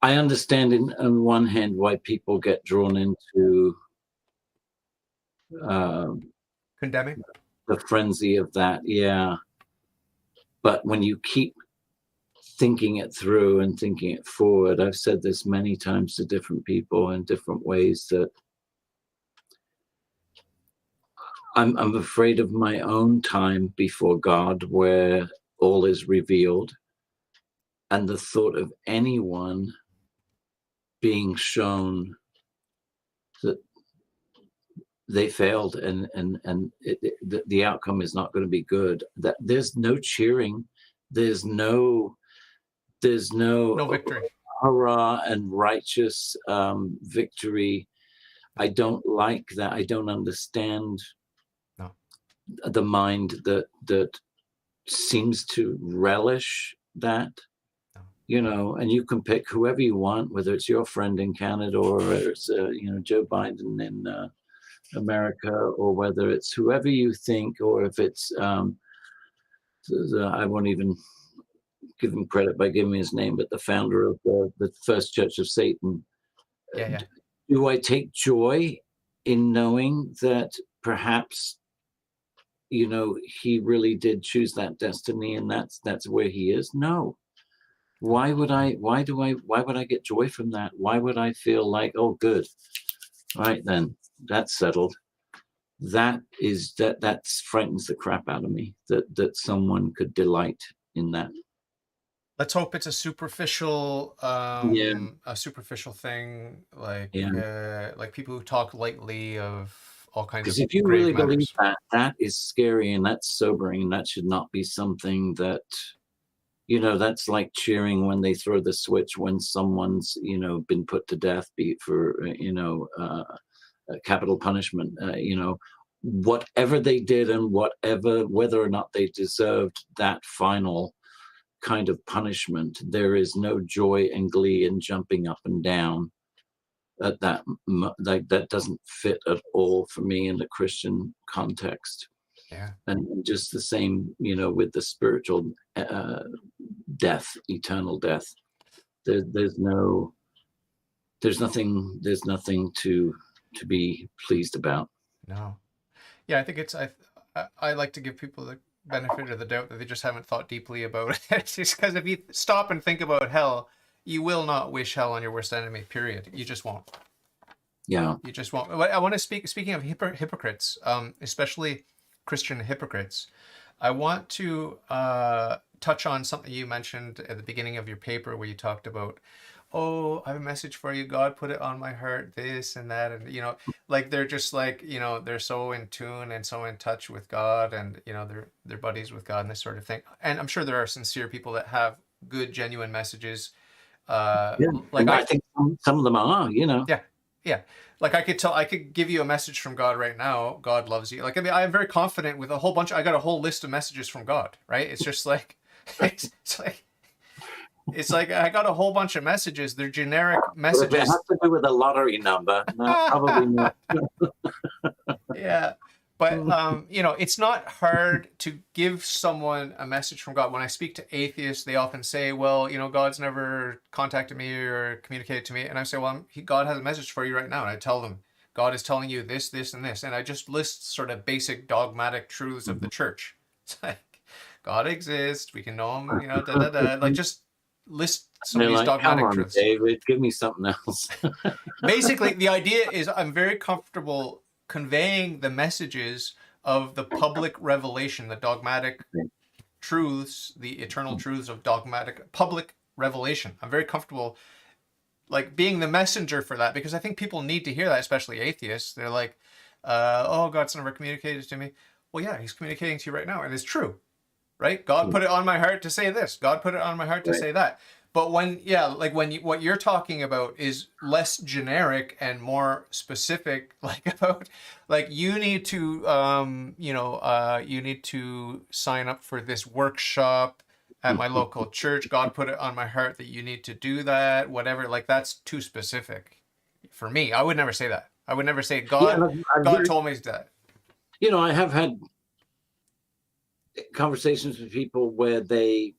I understand on one hand why people get drawn into condemning the frenzy of that. Yeah, but when you keep thinking it through and thinking it forward, I've said this many times to different people in different ways, that I'm afraid of my own time before God, where all is revealed, and the thought of anyone being shown that they failed and the outcome is not going to be good. That there's no cheering, there's no there's no No victory. hurrah and righteous victory. I don't like that. I don't understand No. the mind that seems to relish that. No. You know, and you can pick whoever you want, whether it's your friend in Canada or whether it's Joe Biden in America, or whether it's whoever you think, or if it's I won't even give him credit by giving his name, but the founder of the First Church of Satan. Yeah. Do I take joy in knowing that perhaps he really did choose that destiny, and that's where he is? No. Why would I get joy from that? Why would I feel like, oh, good, right then, that's settled? That frightens the crap out of me, that someone could delight in that. Let's hope it's a superficial thing, like people who talk lightly of all kinds of Because if you grave really believe matters. that is scary and that's sobering, and that should not be something that, that's like cheering when they throw the switch when someone's, been put to death, be it for, capital punishment, whatever they did and whether or not they deserved that final kind of punishment, there is no joy and glee in jumping up and down at that. Like, that doesn't fit at all for me in the Christian context. Yeah. And just the same, with the spiritual death, eternal death. There's nothing to be pleased about. No. Yeah, I think I like to give people the benefit of the doubt that they just haven't thought deeply about it. Just because if you stop and think about hell, you will not wish hell on your worst enemy, period. You just won't. Yeah. You just won't. I want to speaking of hypocrites, especially Christian hypocrites, I want to touch on something you mentioned at the beginning of your paper where you talked about, oh, I have a message for you. God put it on my heart, this and that. And, like, they're just like, they're so in tune and so in touch with God, and, they're buddies with God and this sort of thing. And I'm sure there are sincere people that have good, genuine messages. Like, I think some of them are, Yeah. Like, I could give you a message from God right now. God loves you. Like, I mean, I'm very confident with I got a whole list of messages from God, right? It's just like, it's like I got a whole bunch of messages. They're generic messages. Well, if it has to do with a lottery number, no, probably not. Yeah. But, it's not hard to give someone a message from God. When I speak to atheists, they often say, well, God's never contacted me or communicated to me. And I say, well, God has a message for you right now. And I tell them, God is telling you this, this, and this. And I just list sort of basic dogmatic truths of the church. It's like, God exists. We can know him, Like, just list some of these dogmatic truths. David, give me something else. Basically, the idea is I'm very comfortable conveying the messages of the public revelation, the dogmatic truths, the eternal truths of dogmatic public revelation. I'm very comfortable, like, being the messenger for that, because I think people need to hear that, especially atheists. They're like, oh, God's never communicated to me. Well, yeah, he's communicating to you right now, and it's true, right? God put it on my heart to say this. God put it on my heart to say that. But what you're talking about is less generic and more specific, you need to, you need to sign up for this workshop at my local church. God put it on my heart that you need to do that, whatever. Like, that's too specific for me. I would never say that. I would never say God told me that. I have had conversations with people where they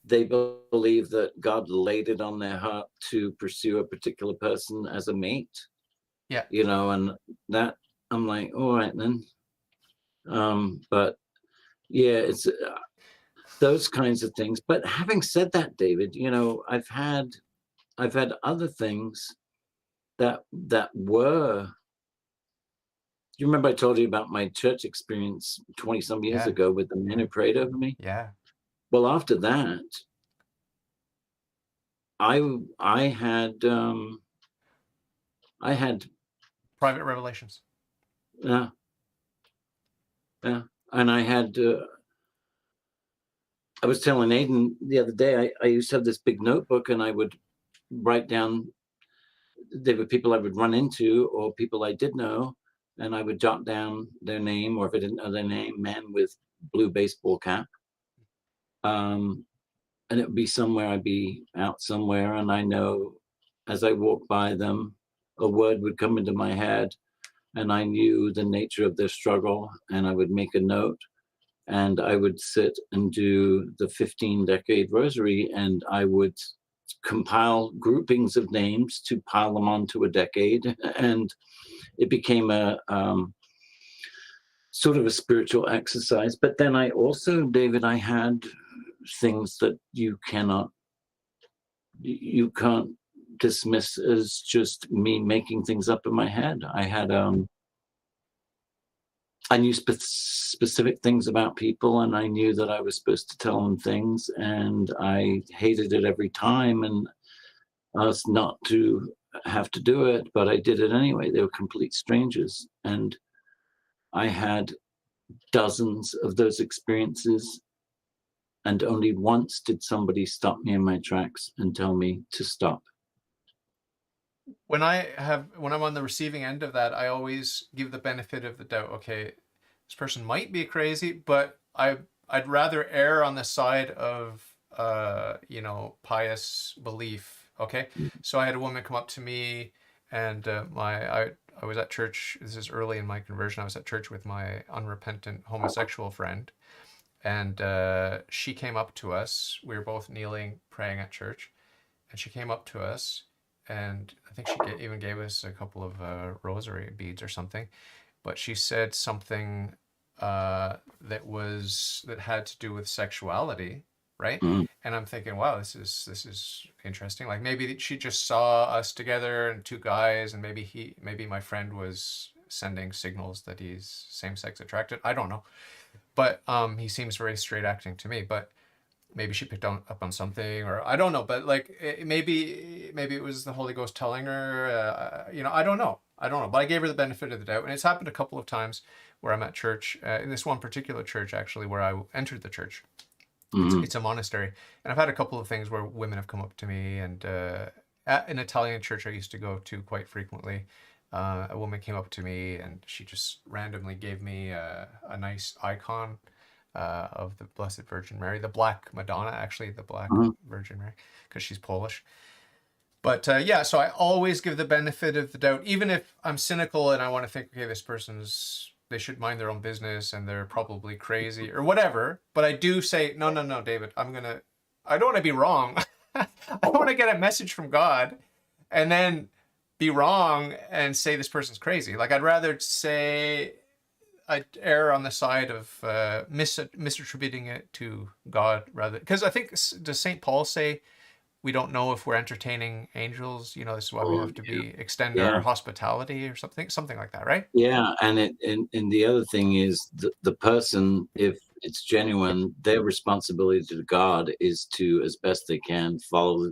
believe that God laid it on their heart to pursue a particular person as a mate. Yeah. And that, I'm like, all right then. But yeah, it's those kinds of things. But having said that, David, I've had other things that were. You remember I told you about my church experience 20 some years ago with the man who prayed over me? Yeah. Well, after that, I had private revelations. Yeah, and I had I was telling Aiden the other day, I used to have this big notebook, and I would write down, there were people I would run into or people I did know, and I would jot down their name, or if I didn't know their name, man with blue baseball cap. And it would be somewhere, I'd be out somewhere, and I know as I walked by them, a word would come into my head, and I knew the nature of their struggle, and I would make a note, and I would sit and do the 15-decade rosary, and I would compile groupings of names to pile them onto a decade, and it became a sort of a spiritual exercise. But then I also, David, I had things that you can't dismiss as just me making things up in my head. I knew specific things about people, and I knew that I was supposed to tell them things, and I hated it every time, and us not to have to do it, but I did it anyway. They were complete strangers, and I had dozens of those experiences, and only once did somebody stop me in my tracks and tell me to stop. When I'm on the receiving end of that, I always give the benefit of the doubt. Okay, this person might be crazy, but I'd rather err on the side of pious belief. Okay, so I had a woman come up to me, and I was at church. This is early in my conversion. I was at church with my unrepentant homosexual friend, and she came up to us. We were both kneeling, praying at church, and she came up to us, and I think she even gave us a couple of rosary beads or something. But she said something that had to do with sexuality, right? Mm-hmm. And I'm thinking, wow, this is interesting. Like maybe she just saw us together and two guys, and maybe my friend was sending signals that he's same-sex attracted. I don't know, but he seems very straight acting to me. But maybe she picked up on something, or I don't know. But like maybe it was the Holy Ghost telling her. I don't know. But I gave her the benefit of the doubt, and it's happened a couple of times where I'm at church. In this one particular church, actually, where I entered the church. Mm-hmm. It's a monastery, and I've had a couple of things where women have come up to me, and at an Italian church I used to go to quite frequently, a woman came up to me, and she just randomly gave me a nice icon of the Blessed Virgin Mary, the Black Madonna, actually, the Black Virgin Mary, because she's Polish. But so I always give the benefit of the doubt, even if I'm cynical and I want to think, okay, they should mind their own business and they're probably crazy or whatever. But I do say, no, David, I don't want to be wrong. I don't want to get a message from God and then be wrong and say this person's crazy. Like, I'd rather say, I'd err on the side of misattributing it to God rather. Because I think, does St. Paul say, we don't know if we're entertaining angels? This is why we have to extend our hospitality or something like that, right? Yeah, and the other thing is the person, if it's genuine, their responsibility to God is to, as best they can, follow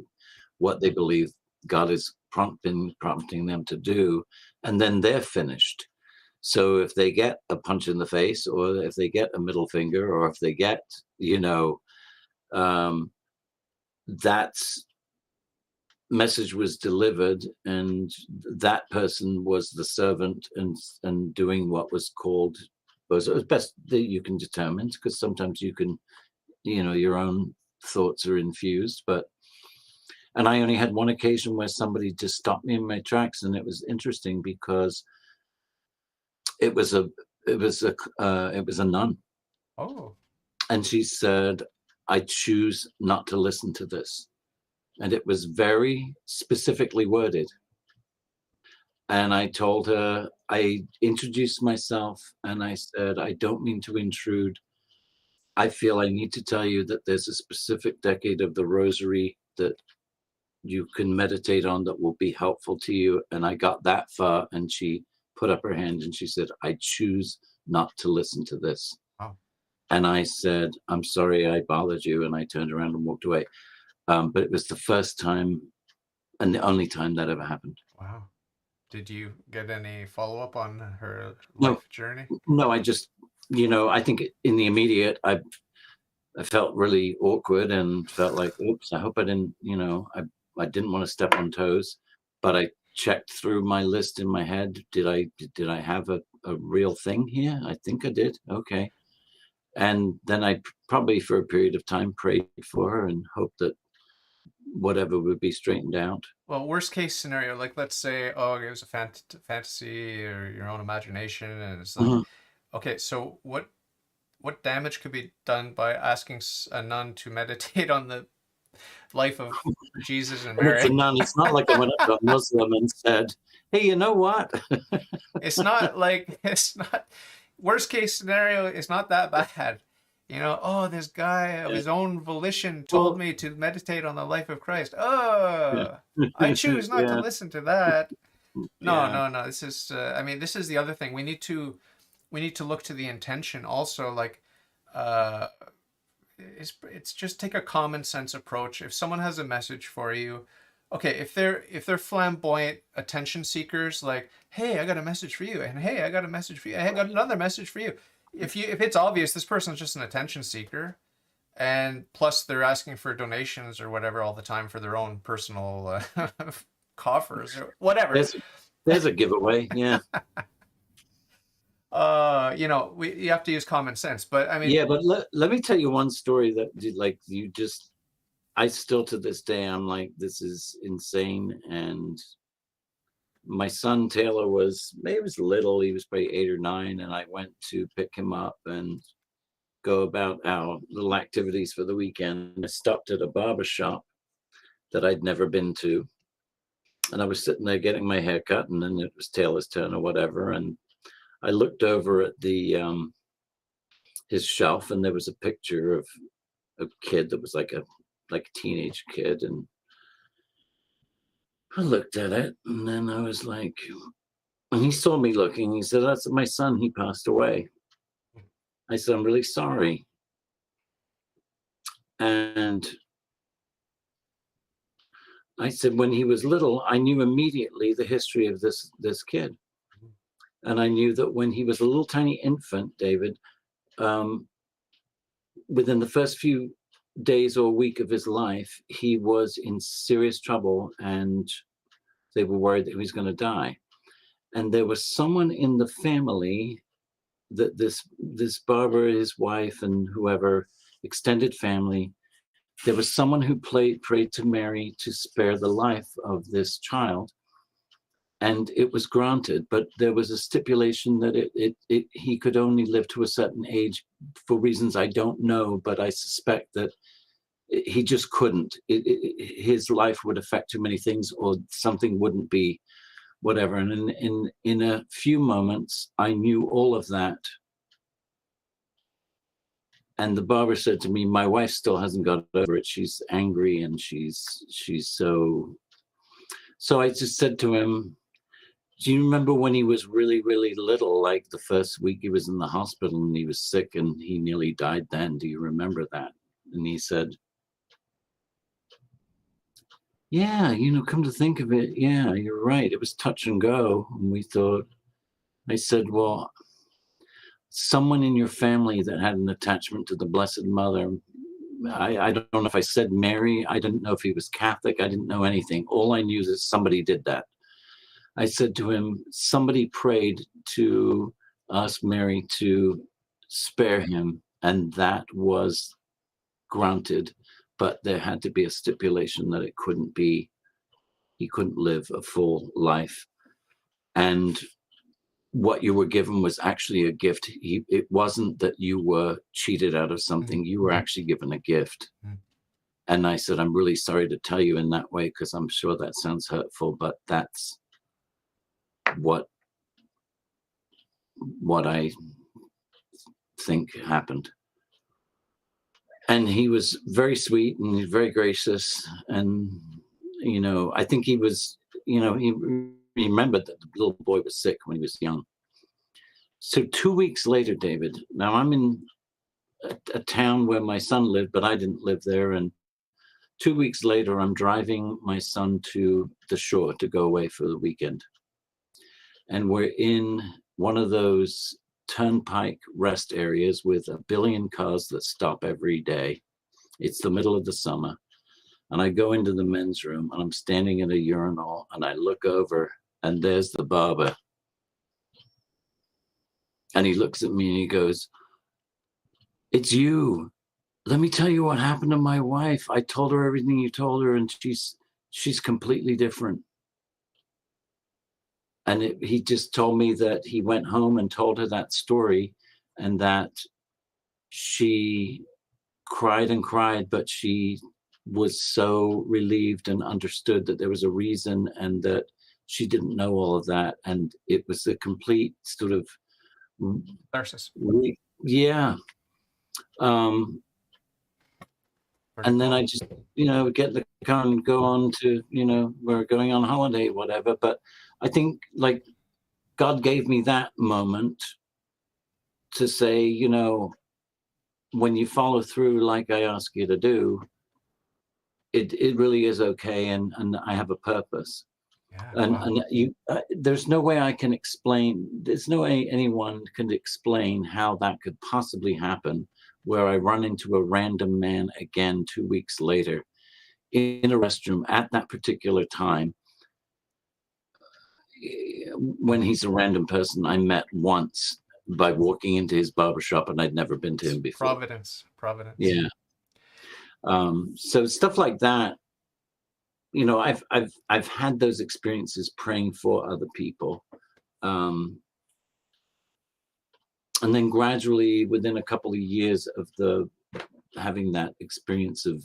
what they believe God is prompting them to do, and then they're finished. So if they get a punch in the face, or if they get a middle finger, or if they get, that's message was delivered, and that person was the servant and doing what was called, was best that you can determine, because sometimes you can, your own thoughts are infused. And I only had one occasion where somebody just stopped me in my tracks, and it was interesting because it was a nun. Oh. And she said, I choose not to listen to this. And it was very specifically worded. And I told her, I introduced myself, and I said, I don't mean to intrude. I feel I need to tell you that there's a specific decade of the rosary that you can meditate on that will be helpful to you. And I got that far, and she put up her hand and she said, I choose not to listen to this. Wow. And I said, I'm sorry I bothered you. And I turned around and walked away. But it was the first time and the only time that ever happened. Wow. Did you get any follow-up on her life journey? No, I just, I think in the immediate, I felt really awkward and felt like, oops, I hope I didn't, I didn't want to step on toes, but I checked through my list in my head. Did I have a real thing here? I think I did. Okay. And then I probably for a period of time prayed for her and hoped that whatever would be straightened out. Well, worst case scenario, like let's say, oh, it was a fantasy or your own imagination, and it's like, okay, so what damage could be done by asking a nun to meditate on the life of Jesus and And it's a Mary? nun. It's not like I went up to a Muslim and said, hey, you know what? It's not like, it's not, worst case scenario, it's not that bad. Oh, this guy of his own volition told me to meditate on the life of Christ. Oh, I choose not to listen to that. No. This is, I mean, this is the other thing. We need to look to the intention also. Like, it's just take a common sense approach. If someone has a message for you, okay, if they're flamboyant attention seekers, like, hey, I got a message for you, and hey, I got a message for you, I got another message for you. If it's obvious this person's just an attention seeker, and plus they're asking for donations or whatever all the time for their own personal coffers or whatever. There's a giveaway, yeah. You have to use common sense, but I mean, yeah. But let me tell you one story that I still to this day I'm like, this is insane. And my son Taylor was little, he was probably 8 or 9, and I went to pick him up and go about our little activities for the weekend. I stopped at a barber shop that I'd never been to, and I was sitting there getting my hair cut, and then it was Taylor's turn or whatever, and I looked over at the his shelf, and there was a picture of a kid that was like a teenage kid, and I looked at it, and then I was like, and he saw me looking. He said, "That's my son. He passed away." I said, "I'm really sorry." And I said, when he was little, I knew immediately the history of this kid. And I knew that when he was a little tiny infant, David, within the first few days or week of his life, he was in serious trouble, and they were worried that he was going to die. And there was someone in the family that this barber, his wife, and whoever, extended family, there was someone who prayed to Mary to spare the life of this child, and it was granted. But there was a stipulation that he could only live to a certain age for reasons I don't know, but I suspect that he just couldn't. His life would affect too many things, or something wouldn't be whatever. And in a few moments, I knew all of that. And the barber said to me, "My wife still hasn't got over it. She's angry, and she's so." So I just said to him, "Do you remember when he was really, really little, like the first week he was in the hospital and he was sick and he nearly died then? Do you remember that?" And he said, "Yeah, come to think of it, yeah, you're right. It was touch and go." And we thought, I said, "Well, someone in your family that had an attachment to the Blessed Mother," I don't know if I said Mary. I didn't know if he was Catholic. I didn't know anything. All I knew is that somebody did that. I said to him, somebody prayed to ask Mary to spare him, and that was granted. But there had to be a stipulation that he couldn't live a full life. And what you were given was actually a gift. It wasn't that you were cheated out of something. You were actually given a gift. And I said, "I'm really sorry to tell you in that way, because I'm sure that sounds hurtful, but that's what I think happened." And he was very sweet and very gracious. And, I think he was, he remembered that the little boy was sick when he was young. So 2 weeks later, David, now I'm in a town where my son lived, but I didn't live there. And 2 weeks later, I'm driving my son to the shore to go away for the weekend. And we're in one of those turnpike rest areas with 1 billion cars that stop every day. It's the middle of the summer. And I go into the men's room and I'm standing in a urinal and I look over and there's the barber. And he looks at me and he goes, "It's you. Let me tell you what happened to my wife. I told her everything you told her and she's completely different." And he just told me that he went home and told her that story and that she cried and cried, but she was so relieved and understood that there was a reason and that she didn't know all of that. And it was a complete sort of, Catharsis. yeah. And then I just, get the car and go on to, we're going on holiday, whatever. But I think like God gave me that moment to say, when you follow through like I ask you to do, it really is okay, and I have a purpose. Yeah, And wow. and you, there's no way I can explain. There's no way anyone can explain how that could possibly happen. Where I run into a random man again 2 weeks later in a restroom at that particular time, when he's a random person I met once by walking into his barbershop, and I'd never been to him before. Providence. Yeah. So stuff like that, I've had those experiences praying for other people. And then gradually within a couple of years of having that experience of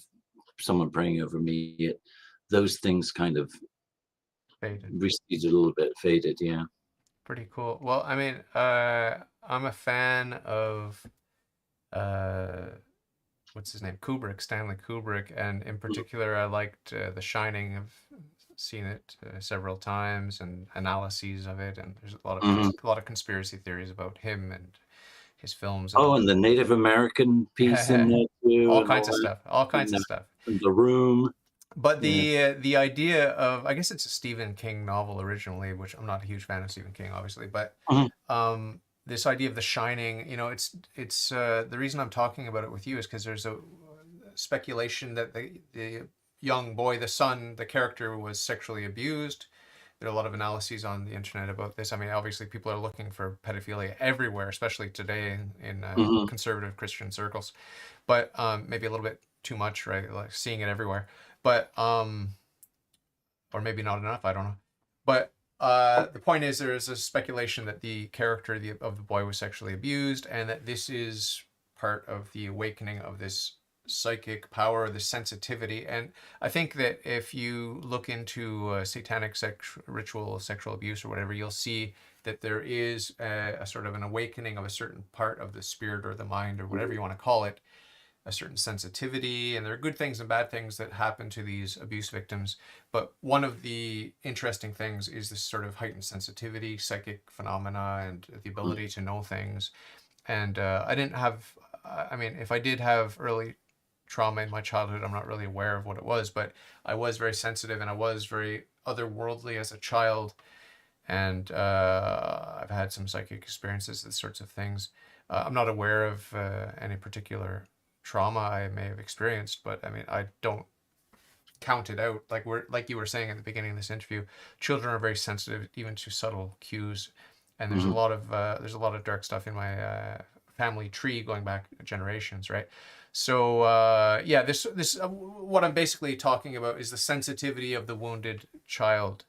someone praying over me, those things kind of Faded. receded a little bit, faded. Yeah. Pretty cool. Well, I mean, I'm a fan of uh, what's his name? Stanley Kubrick, and in particular, I liked The Shining. I've seen it several times and analyses of it, and there's a lot of conspiracy theories about him and his films. Oh, and the Native American piece in there too, all and kinds of that. stuff. All kinds of stuff. And The Room. But the idea of, I guess it's a Stephen King novel originally, which I'm not a huge fan of Stephen King, obviously, but this idea of The Shining, it's the reason I'm talking about it with you is because there's a speculation that the young boy, the son, the character was sexually abused. There are a lot of analyses on the internet about this. I mean, obviously, people are looking for pedophilia everywhere, especially today in conservative Christian circles, but maybe a little bit too much, right? Like seeing it everywhere. But or maybe not enough, I don't know. But the point is, there is a speculation that the character of the boy was sexually abused, and that this is part of the awakening of this psychic power, the sensitivity. And I think that if you look into satanic ritual, sexual abuse, or whatever, you'll see that there is a sort of an awakening of a certain part of the spirit or the mind or whatever you want to call it, a certain sensitivity. And there are good things and bad things that happen to these abuse victims. But one of the interesting things is this sort of heightened sensitivity, psychic phenomena, and the ability to know things. And I didn't have, I mean, if I did have early trauma in my childhood, I'm not really aware of what it was, but I was very sensitive and I was very otherworldly as a child. And I've had some psychic experiences, these sorts of things. I'm not aware of any particular trauma I may have experienced, but I mean, I don't count it out. Like you were saying at the beginning of this interview, children are very sensitive even to subtle cues, and there's a lot of dark stuff in my family tree going back generations, right? So yeah, this what I'm basically talking about is the sensitivity of the wounded child,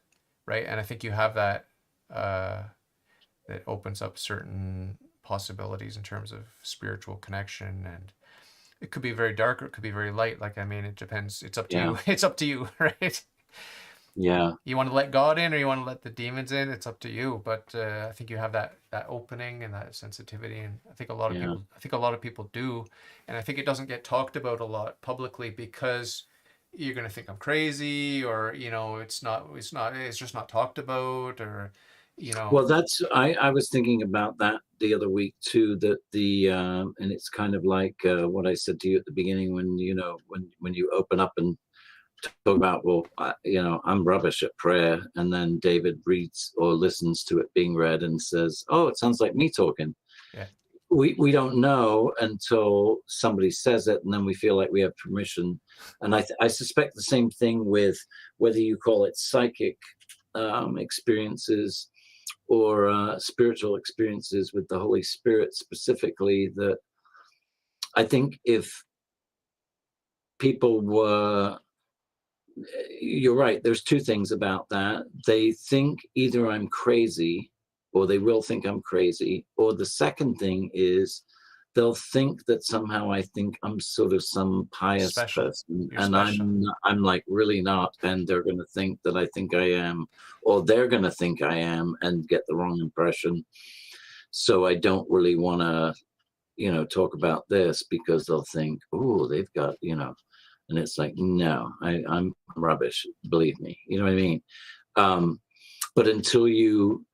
right? And I think you have that that opens up certain possibilities in terms of spiritual connection, and it could be very dark or it could be very light. Like, I mean, it depends. It's up to you. It's up to you, right? Yeah. You want to let God in or you want to let the demons in? It's up to you. But I think you have that opening and that sensitivity, and I think a lot of people do, and I think it doesn't get talked about a lot publicly because you're going to think I'm crazy, or it's just not talked about, or Well, I was thinking about that the other week too, that and it's kind of like what I said to you at the beginning when you open up and talk about, well, I'm rubbish at prayer, and then David reads or listens to it being read and says, oh, it sounds like me talking. Yeah. We don't know until somebody says it, and then we feel like we have permission. And I suspect the same thing with whether you call it psychic experiences or spiritual experiences with the Holy Spirit specifically. That I think if people were, you're right, there's two things about that. They think either I'm crazy, or they will think I'm crazy, or the second thing is they'll think that somehow I think I'm sort of some pious Special. person, You're and special. I'm like really not, and they're going to think that I think I am, or they're going to think I am and get the wrong impression. So I don't really want to, talk about this, because they'll think, oh, they've got, and it's like, no, I'm rubbish, believe me. You know what I mean? But until you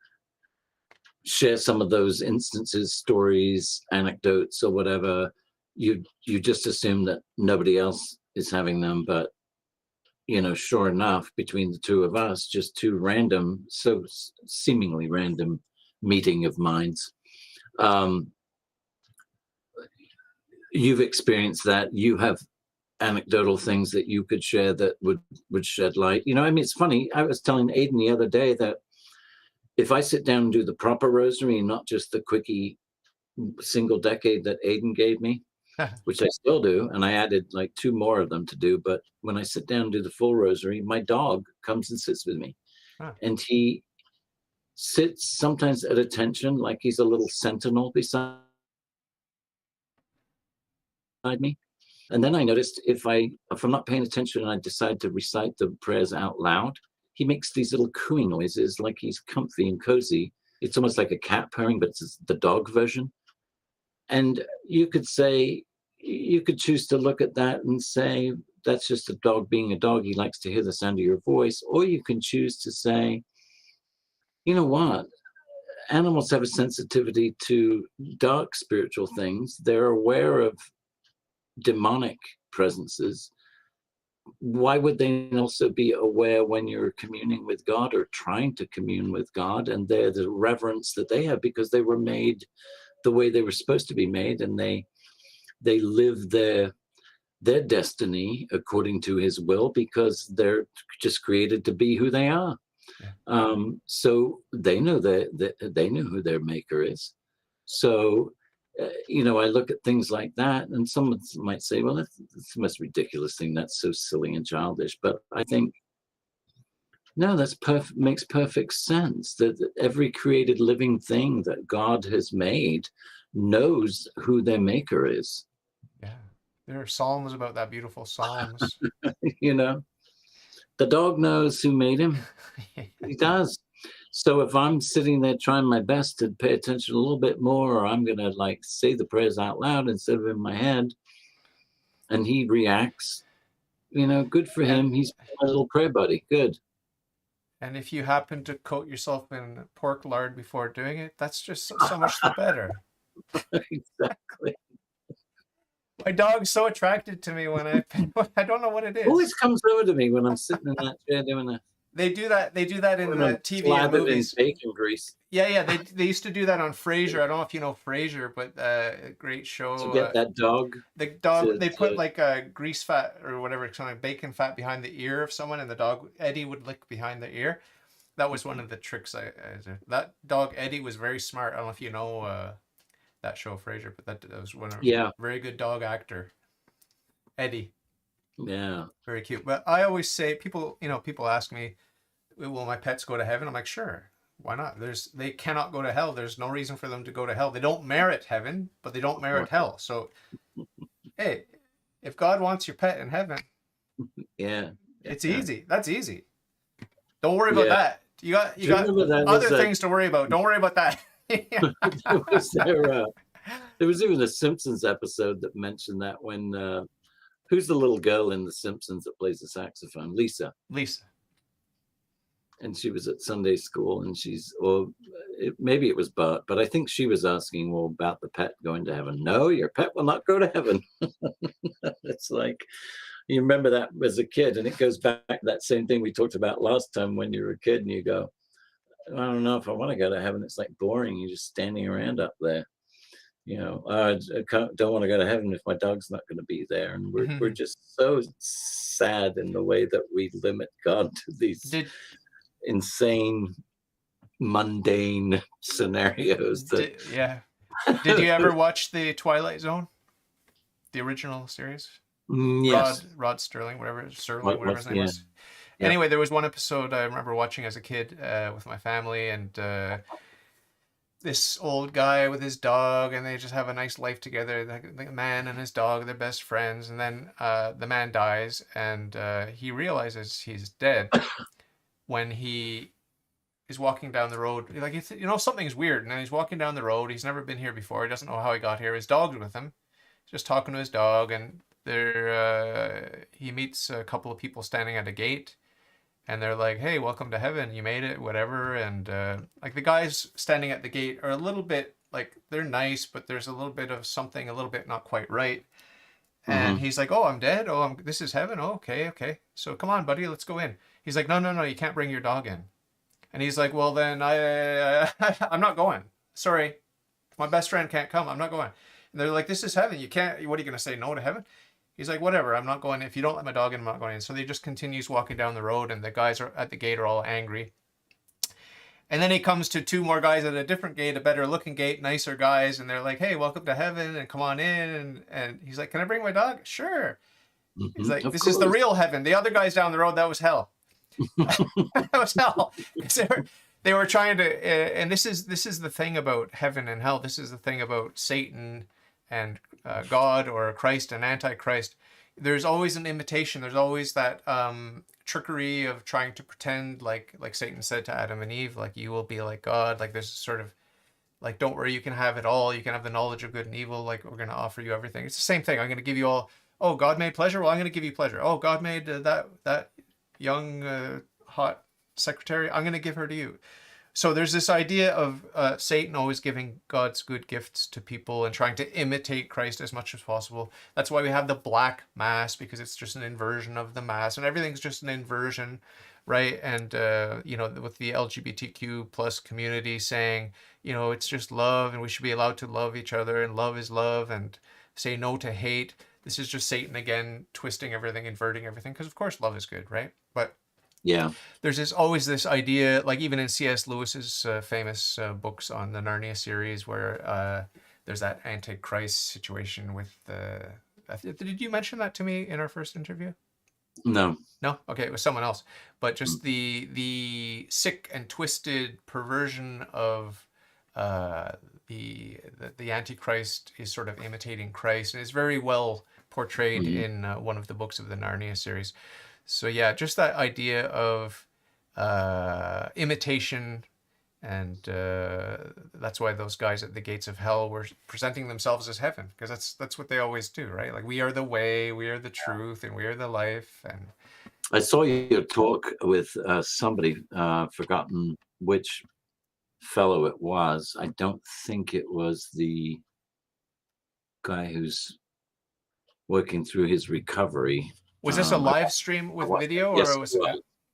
share some of those instances, stories, anecdotes, or whatever, you just assume that nobody else is having them. But sure enough, between the two of us, just two random, so seemingly random meeting of minds, you've experienced that. You have anecdotal things that you could share that would shed light. I mean, it's funny. I was telling Aiden the other day that if I sit down and do the proper rosary, and not just the quickie single decade that Aiden gave me, which I still do, and I added like 2 more of them to do. But when I sit down and do the full rosary, my dog comes and sits with me. Huh. And he sits sometimes at attention, like he's a little sentinel beside me. And then I noticed if I'm not paying attention and I decide to recite the prayers out loud, he makes these little cooing noises, like he's comfy and cozy. It's almost like a cat purring, but it's the dog version. And you could choose to look at that and say, that's just a dog being a dog. He likes to hear the sound of your voice. Or you can choose to say, you know what? Animals have a sensitivity to dark spiritual things. They're aware of demonic presences. Why would they also be aware when you're communing with God or trying to commune with God? And they're the reverence that they have, because they were made the way they were supposed to be made, and they live their destiny according to his will, because they're just created to be who they are. Yeah. So they know that they know who their maker is. So I look at things like that, and someone might say, well, that's the most ridiculous thing. That's so silly and childish. But I think, no, makes perfect sense, that every created living thing that God has made knows who their maker is. Yeah. There are psalms about that, beautiful psalms. The dog knows who made him. He does. So if I'm sitting there trying my best to pay attention a little bit more, or I'm going to like say the prayers out loud instead of in my head, and he reacts, good for him. He's my little prayer buddy. Good. And if you happen to coat yourself in pork lard before doing it, that's just so much the better. Exactly. My dog's so attracted to me when I don't know what it is. Always comes over to me when I'm sitting in that chair doing that. They do that in TV and movies. Bacon grease. Yeah. They used to do that on Frasier. I don't know if you know Frasier, but a great show. To get that dog. The dog, they put like a grease fat or whatever, kind of bacon fat behind the ear of someone, and the dog Eddie would lick behind the ear. That was one of the tricks. That dog Eddie was very smart. I don't know if you know that show Frasier, but that was one of very good dog actor. Eddie. Yeah. Very cute. But I always say, people ask me, will my pets go to heaven? I'm like, sure. Why not? They cannot go to hell. There's no reason for them to go to hell. They don't merit heaven, but they don't merit hell. So, hey, if God wants your pet in heaven, it's easy. That's easy. Don't worry about that. You got other things to worry about. Don't worry about that. There was even a Simpsons episode that mentioned that when who's the little girl in the Simpsons that plays the saxophone? Lisa. And she was at Sunday school, and maybe it was Bart, but I think she was asking, well, about the pet going to heaven. No, your pet will not go to heaven. It's like, you remember that as a kid, and it goes back to that same thing we talked about last time, when you were a kid and you go, I don't know if I want to go to heaven. It's like boring. You're just standing around up there. don't want to go to heaven if my dog's not going to be there. And we're just so sad in the way that we limit God to these insane, mundane scenarios. Yeah. Did you ever watch the Twilight Zone, the original series? Yes. Rod Sterling, whatever his name was. Yeah. Anyway, there was one episode I remember watching as a kid with my family, and this old guy with his dog, and they just have a nice life together. The man and his dog, they're best friends, and then the man dies, and he realizes he's dead when he is walking down the road. Like, something's weird, and then he's walking down the road. He's never been here before. He doesn't know how he got here. His dog's with him. He's just talking to his dog, and he meets a couple of people standing at a gate, and they're like, "Hey, welcome to heaven. You made it, whatever." And like, the guys standing at the gate are a little bit like, they're nice, but there's a little bit of something a little bit not quite right. And he's like, "Oh, I'm dead. Oh, this is heaven. Oh, okay. So come on, buddy, let's go in." He's like, No, you can't bring your dog in." And he's like, "Well, then I'm not going. Sorry, my best friend can't come. I'm not going." And they're like, "This is heaven. You can't. What are you going to say no to heaven?" He's like, "Whatever, I'm not going. If you don't let my dog in, I'm not going in." So they just continues walking down the road, and the guys are at the gate are all angry. And then he comes to two more guys at a different gate, a better looking gate, nicer guys, and they're like, "Hey, welcome to heaven, and come on in." And he's like, "Can I bring my dog?" "Sure." He's like, "This is the real heaven. The other guys down the road, that was hell." That was hell. They were trying to, and this is the thing about heaven and hell. This is the thing about Satan and God, or Christ and Antichrist. There's always an imitation. There's always that trickery of trying to pretend, like Satan said to Adam and Eve, like, "You will be like God." Like, there's sort of like, "Don't worry, you can have it all. You can have the knowledge of good and evil. Like, we're going to offer you everything." It's the same thing. I'm going to give you all. Oh, God made pleasure. Well, I'm going to give you pleasure. Oh, God made that young hot secretary. I'm going to give her to you. So there's this idea of Satan always giving God's good gifts to people and trying to imitate Christ as much as possible. That's why we have the black mass, because it's just an inversion of the mass, and everything's just an inversion, right? And with the LGBTQ plus community saying, it's just love, and we should be allowed to love each other, and love is love, and say no to hate. This is just Satan again, twisting everything, inverting everything, because of course love is good, right? But yeah, there's always this idea, like even in C.S. Lewis's famous books on the Narnia series, where there's that Antichrist situation with did you mention that to me in our first interview? No. Okay, it was someone else. But just the sick and twisted perversion of the Antichrist is sort of imitating Christ, and it's very well portrayed in one of the books of the Narnia series. So yeah, just that idea of imitation, and that's why those guys at the gates of hell were presenting themselves as heaven, because that's what they always do, right? Like, we are the way, we are the truth, and we are the life. And I saw your talk with somebody, forgotten which fellow it was. I don't think it was the guy who's working through his recovery. Was this a live stream with video, or yes, was it?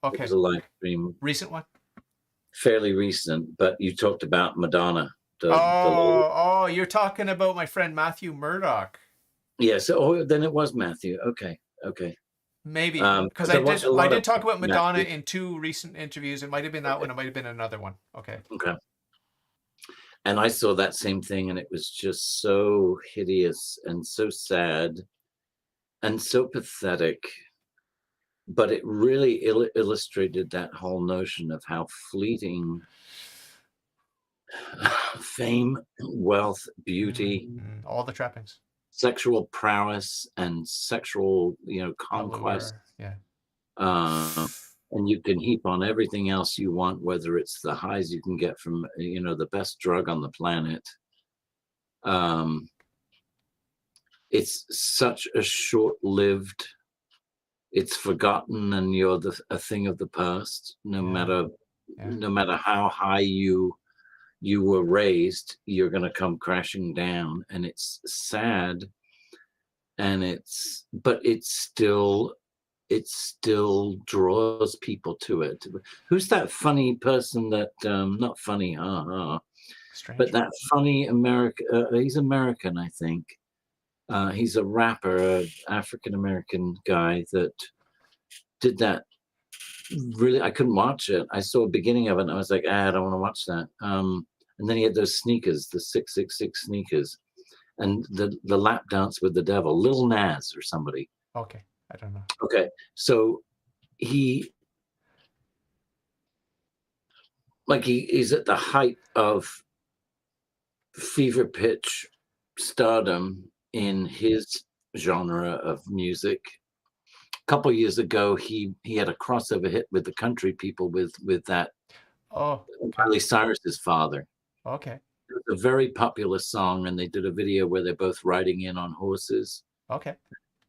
Okay. It was a live stream. Recent one? Fairly recent, but you talked about Madonna. You're talking about my friend Matthew Murdoch. Yes. Oh, then it was Matthew. Okay. Maybe, because I did talk about Madonna in two recent interviews. It might have been that one. It might have been another one. Okay. And I saw that same thing, and it was just so hideous and so sad and so pathetic. But it really illustrated that whole notion of how fleeting fame, wealth, beauty, all the trappings, sexual prowess, and sexual, conquest. Yeah. And you can heap on everything else you want, whether it's the highs you can get from, the best drug on the planet. It's such a short-lived, it's forgotten, and you're a thing of the past. No matter how high you were raised, you're going to come crashing down. And it's sad, and but it still draws people to it. Who's that funny person that not funny, But Strange. that funny American, he's American, I think. He's a rapper, a African American guy that did that. Really, I couldn't watch it. I saw a beginning of it, and I was like, I don't want to watch that. And then he had those sneakers, the 666 sneakers, and the lap dance with the devil, Lil Nas or somebody. Okay, I don't know. Okay, so he he's at the height of fever pitch stardom in his genre of music. A couple of years ago, he had a crossover hit with the country people with that Oh, okay, Miley Cyrus's father. okay, It was a very popular song, and they did a video where they're both riding in on horses. okay.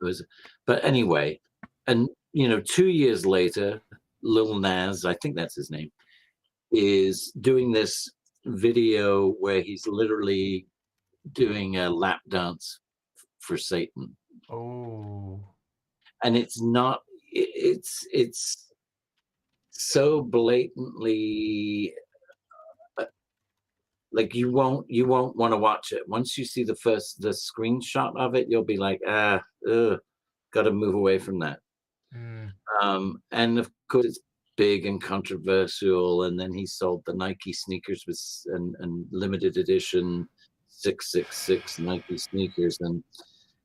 It was, but anyway, and 2 years later, Lil Nas, I think that's his name, is doing this video where he's literally doing a lap dance for Satan, Oh, and it's not. It's so blatantly like you won't want to watch it. Once you see the screenshot of it, you'll be like, got to move away from that. mm, And of course, it's big and controversial. And then he sold the Nike sneakers with and limited edition 666 Nike sneakers and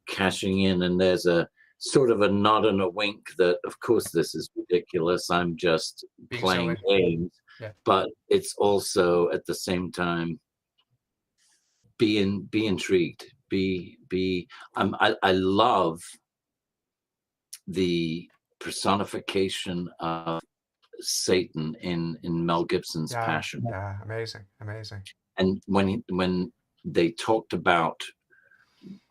cashing in. And there's a sort of a nod and a wink that, of course, this is ridiculous. I'm just being playing silly. games. Yeah, But it's also at the same time be intrigued. I love the personification of Satan in Mel Gibson's yeah, Passion. yeah. Amazing, amazing. And when they talked about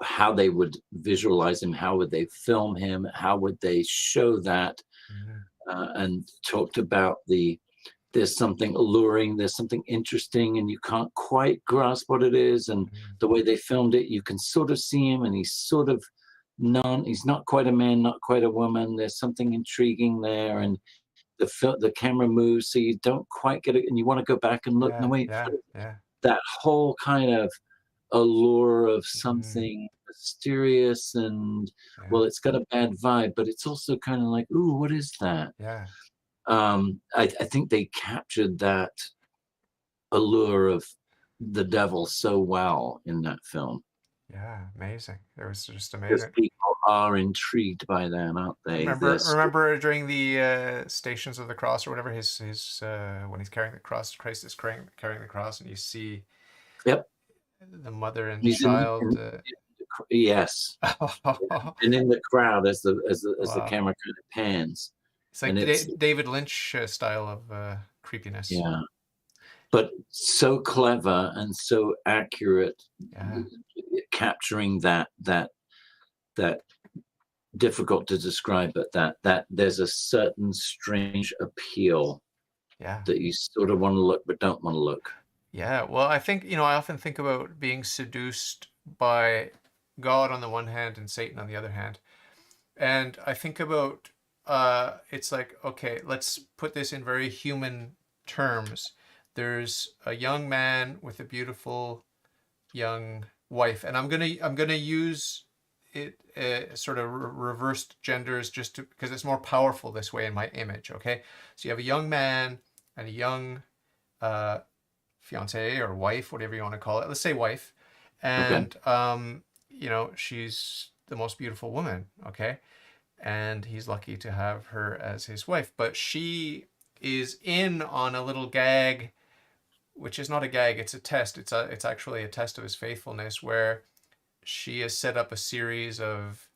how they would visualize him, how would they film him, how would they show that, Mhm, and talked about there's something alluring, there's something interesting, and you can't quite grasp what it is. And mhm. the way they filmed it, you can sort of see him, and he's not quite a man, not quite a woman. There's something intriguing there, and the camera moves, so you don't quite get it, and you want to go back and look. No, Yeah, wait, yeah, yeah. that whole kind of allure of Mhm, something mysterious, and yeah, well, it's got a bad vibe, but it's also kind of like, ooh, what is that? yeah, I think they captured that allure of the devil so well in that film yeah. Amazing. It was just because amazing. people are intrigued by that, aren't they? Remember during the Stations of the Cross or whatever his when he's carrying the cross, Christ is carrying the cross, and you see Yep, the mother and he's child. yes, and in the crowd as the Wow, camera kind of pans, it's and like it's David Lynch style of creepiness. yeah, but so clever and so accurate, Yeah, capturing that difficult to describe, but that there's a certain strange appeal yeah, that you sort of want to look but don't want to look. yeah. Well, I think I often think about being seduced by God on the one hand and Satan on the other hand. And I think about it's like, okay, let's put this in very human terms. There's a young man with a beautiful young wife, and I'm gonna use it sort of reversed genders just to because it's more powerful this way in my image. Okay, so you have a young man and a young uh, fiance or wife, whatever you want to call it. Let's say wife, Okay. and she's the most beautiful woman. Okay, and he's lucky to have her as his wife. But she is in on a little gag, which is not a gag; it's a test. It's actually a test of his faithfulness, where she has set up a series of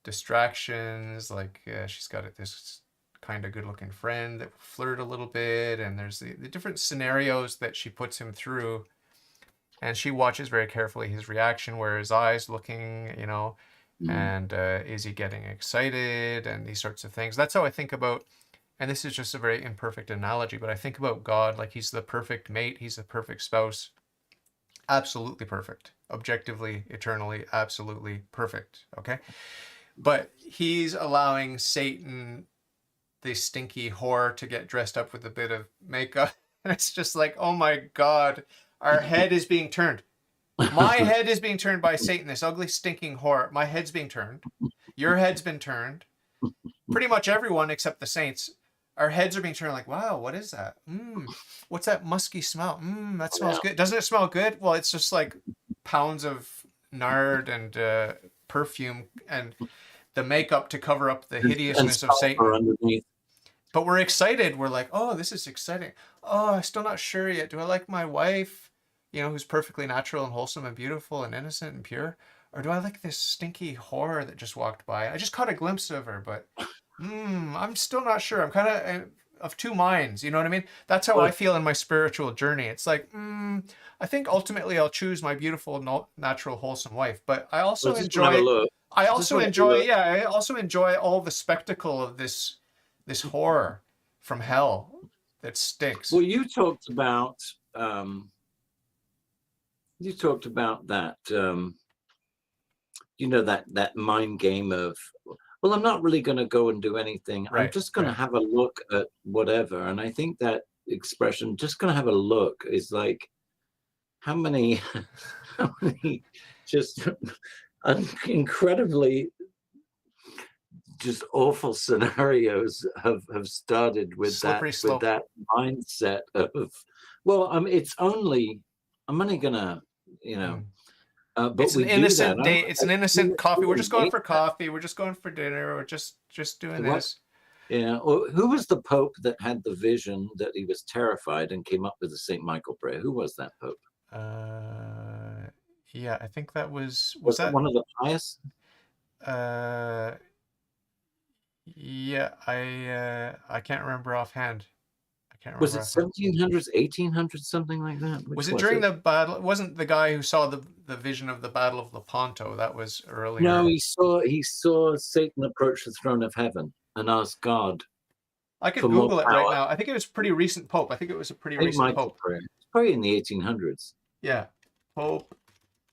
distractions. Like she's got this kind of good-looking friend that flirt a little bit, and there's the different scenarios that she puts him through, and she watches very carefully his reaction, where his eyes looking, Mm. and is he getting excited and these sorts of things. That's how I think about, and this is just a very imperfect analogy, but I think about God like he's the perfect mate, he's the perfect spouse, absolutely perfect, objectively, eternally, absolutely perfect. Okay, but he's allowing Satan, the stinky whore, to get dressed up with a bit of makeup, and it's just like, oh my God, Our head is being turned. My head is being turned by Satan, this ugly, stinking whore. My head's being turned. Your head's been turned. Pretty much everyone except the saints, our heads are being turned like, wow, what is that? What's that musky smell? That smells good. Doesn't it smell good? Well, it's just like pounds of nard and perfume and the makeup to cover up the hideousness of Satan. Underneath. But we're excited. We're like, oh, this is exciting. Oh, I'm still not sure yet. Do I like my wife, who's perfectly natural and wholesome and beautiful and innocent and pure? Or do I like this stinky whore that just walked by? I just caught a glimpse of her, but I'm still not sure. I'm kind of two minds. You know what I mean? That's how I feel in my spiritual journey. It's like, I think ultimately I'll choose my beautiful, natural, wholesome wife. But I also enjoy. I also enjoy all the spectacle of this horror from hell that stinks. Well, you talked about that. That mind game of, well, I'm not really going to go and do anything. Right, I'm just going to have a look at whatever. And I think that expression, just going to have a look, is like, how many just incredibly just awful scenarios have started with that mindset of, well, I'm only gonna, but it's an innocent date. It's an innocent coffee. We're just going for coffee. We're just going for dinner. We're just doing this. Yeah. Well, who was the Pope that had the vision that he was terrified and came up with the St. Michael prayer? Who was that Pope? Yeah, I think that was that one of the pious? Yeah, I can't remember offhand. Was it 1700s, 1800s, something like that? Was it during the battle? It wasn't the guy who saw the vision of the Battle of Lepanto. That was earlier. No, he saw Satan approach the throne of heaven and ask God. I could Google it right now. I think it was pretty recent Pope. I think it was a pretty recent Pope. It's probably in the 1800s. Yeah, Pope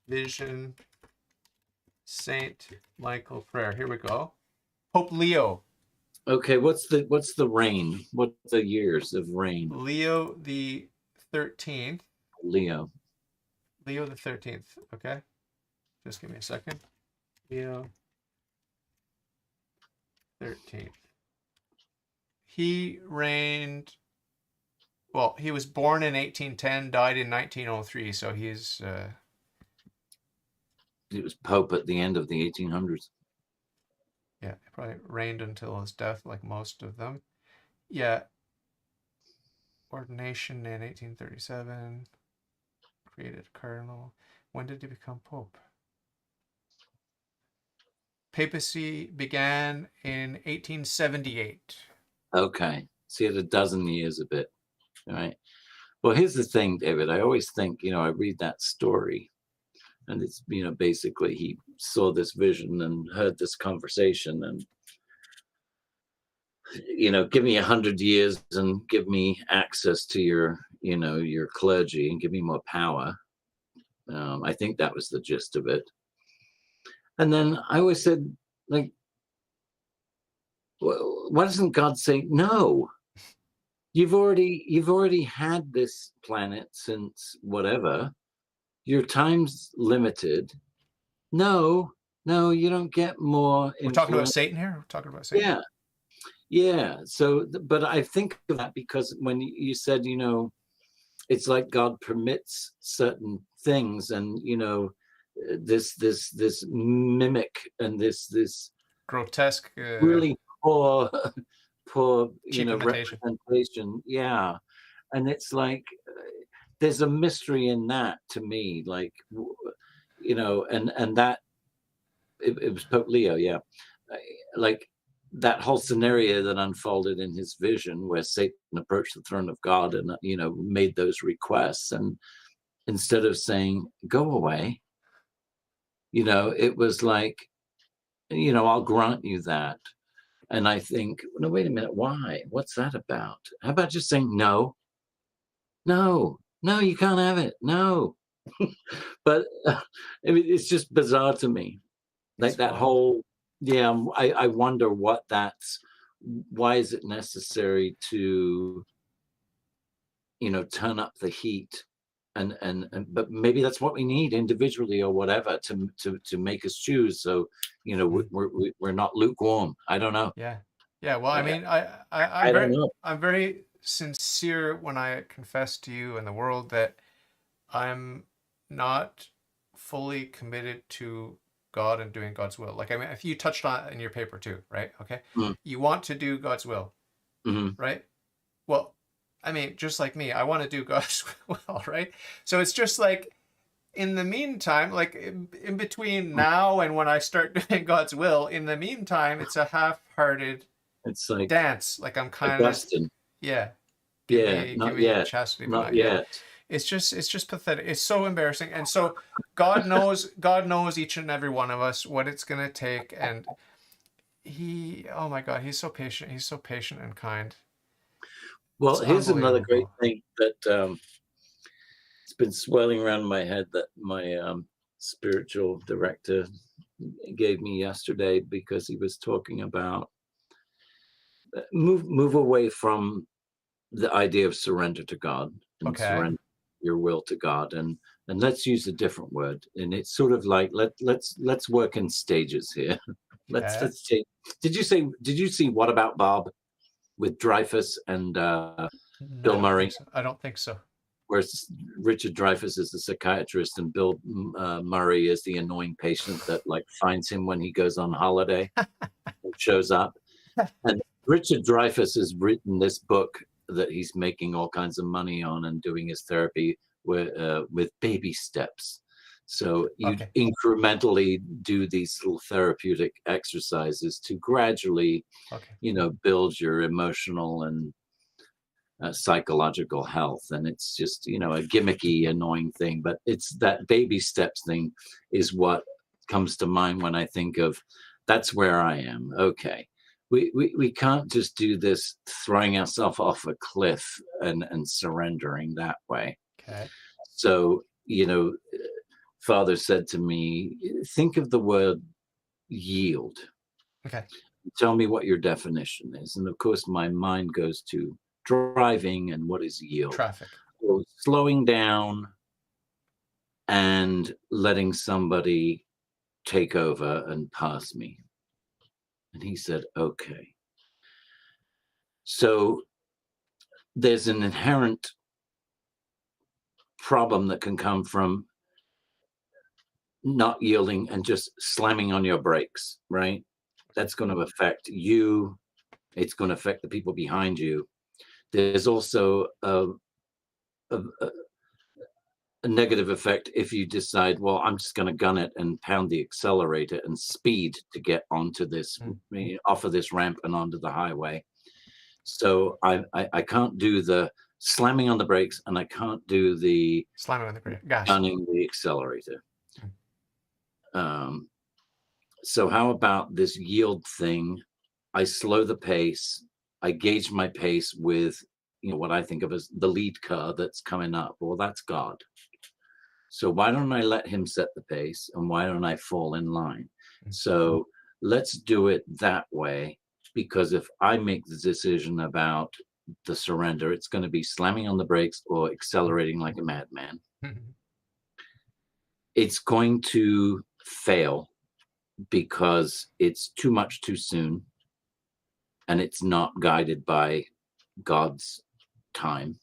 vision, Saint Michael prayer. Here we go. Pope Leo. Okay, what's the reign? What the years of reign? Leo the 13th. Leo the 13th. Okay, just give me a second. Leo 13th. He reigned. Well, he was born in 1810, died in 1903. So he's. He was Pope at the end of the 1800s. Yeah, he probably reigned until his death, like most of them. Yeah. Ordination in 1837. Created cardinal. When did he become Pope? Papacy began in 1878. Okay. So he had a dozen years of it. All right. Well, here's the thing, David. I always think, I read that story. And it's, basically he saw this vision and heard this conversation and, give me 100 years and give me access to your clergy and give me more power. I think that was the gist of it. And then I always said, like, well, why doesn't God say no? You've already had this planet since whatever. Your time's limited. No, you don't get more. We're talking about Satan here. We're talking about Satan. Yeah. So, but I think of that because when you said, it's like God permits certain things, and this mimic and this grotesque, really poor, imitation. representation. Yeah, and it's like. There's a mystery in that to me, like, and that it was Pope Leo, yeah, like that whole scenario that unfolded in his vision where Satan approached the throne of God and, made those requests. And instead of saying, go away, it was like, I'll grant you that. And I think, no, wait a minute, why? What's that about? How about just saying no, you can't have it. No. But it's just bizarre to me. Like that whole, I wonder why is it necessary to, turn up the heat but maybe that's what we need individually or whatever to make us choose. So, we're not lukewarm. I don't know. Yeah. Yeah. Well, I I, mean, I'm I don't very, know. I'm very sincere when I confess to you and the world that I'm not fully committed to God and doing God's will. Like, I mean, if you touched on it in your paper too, right? Okay. Mm, You want to do God's will, mhm. right? Well, I mean, just like me, I want to do God's will, right? So it's just like, in the meantime, like in between now and when I start doing God's will, in the meantime, it's a half-hearted It's like dance. Like I'm kind of, Augustine. yeah, Yeah, give not me yet. chastity, but Not not yet. yet. It's just pathetic. It's so embarrassing. And so God knows each and every one of us what it's gonna take. And oh my God, he's so patient. He's so patient and kind. Well, It's here's another great unbelievable. thing that it's been swirling around my head that my spiritual director gave me yesterday, because he was talking about move away from the idea of surrender to God and Okay. surrender your will to God, and let's use a different word. And it's sort of like let's work in stages here. Okay. let's take. Did you see What About Bob with Dreyfus and No, I Bill don't think Murray? so. I don't think so. Where Richard Dreyfuss is the psychiatrist and Bill Murray is the annoying patient that like finds him when he goes on holiday and shows up. And Richard Dreyfuss has written this book that he's making all kinds of money on and doing his therapy with baby steps. So you Okay. incrementally do these little therapeutic exercises to gradually, Okay. build your emotional and psychological health. And it's just a gimmicky, annoying thing, but it's that baby steps thing is what comes to mind when I think of that's where I am. Okay, we can't just do this throwing ourselves off a cliff and surrendering that way. Okay. So Father said to me, think of the word yield. Okay. Tell me what your definition is. And of course my mind goes to driving, and what is yield? Traffic. So slowing down and letting somebody take over and pass me. And he said, okay. So there's an inherent problem that can come from not yielding and just slamming on your brakes, right? That's going to affect you. It's going to affect the people behind you. There's also a negative effect if you decide, well, I'm just going to gun it and pound the accelerator and speed to get onto this, off of this ramp and onto the highway. So I can't do the slamming on the brakes, and I can't do the Slamming on the brake. Gas. gunning the accelerator. So how about this yield thing? I slow the pace. I gauge my pace with what I think of as the lead car that's coming up. Well, that's God. So why don't I let him set the pace, and why don't I fall in line? So let's do it that way, because if I make the decision about the surrender, it's going to be slamming on the brakes or accelerating like a madman. It's going to fail because it's too much too soon, and it's not guided by God's time.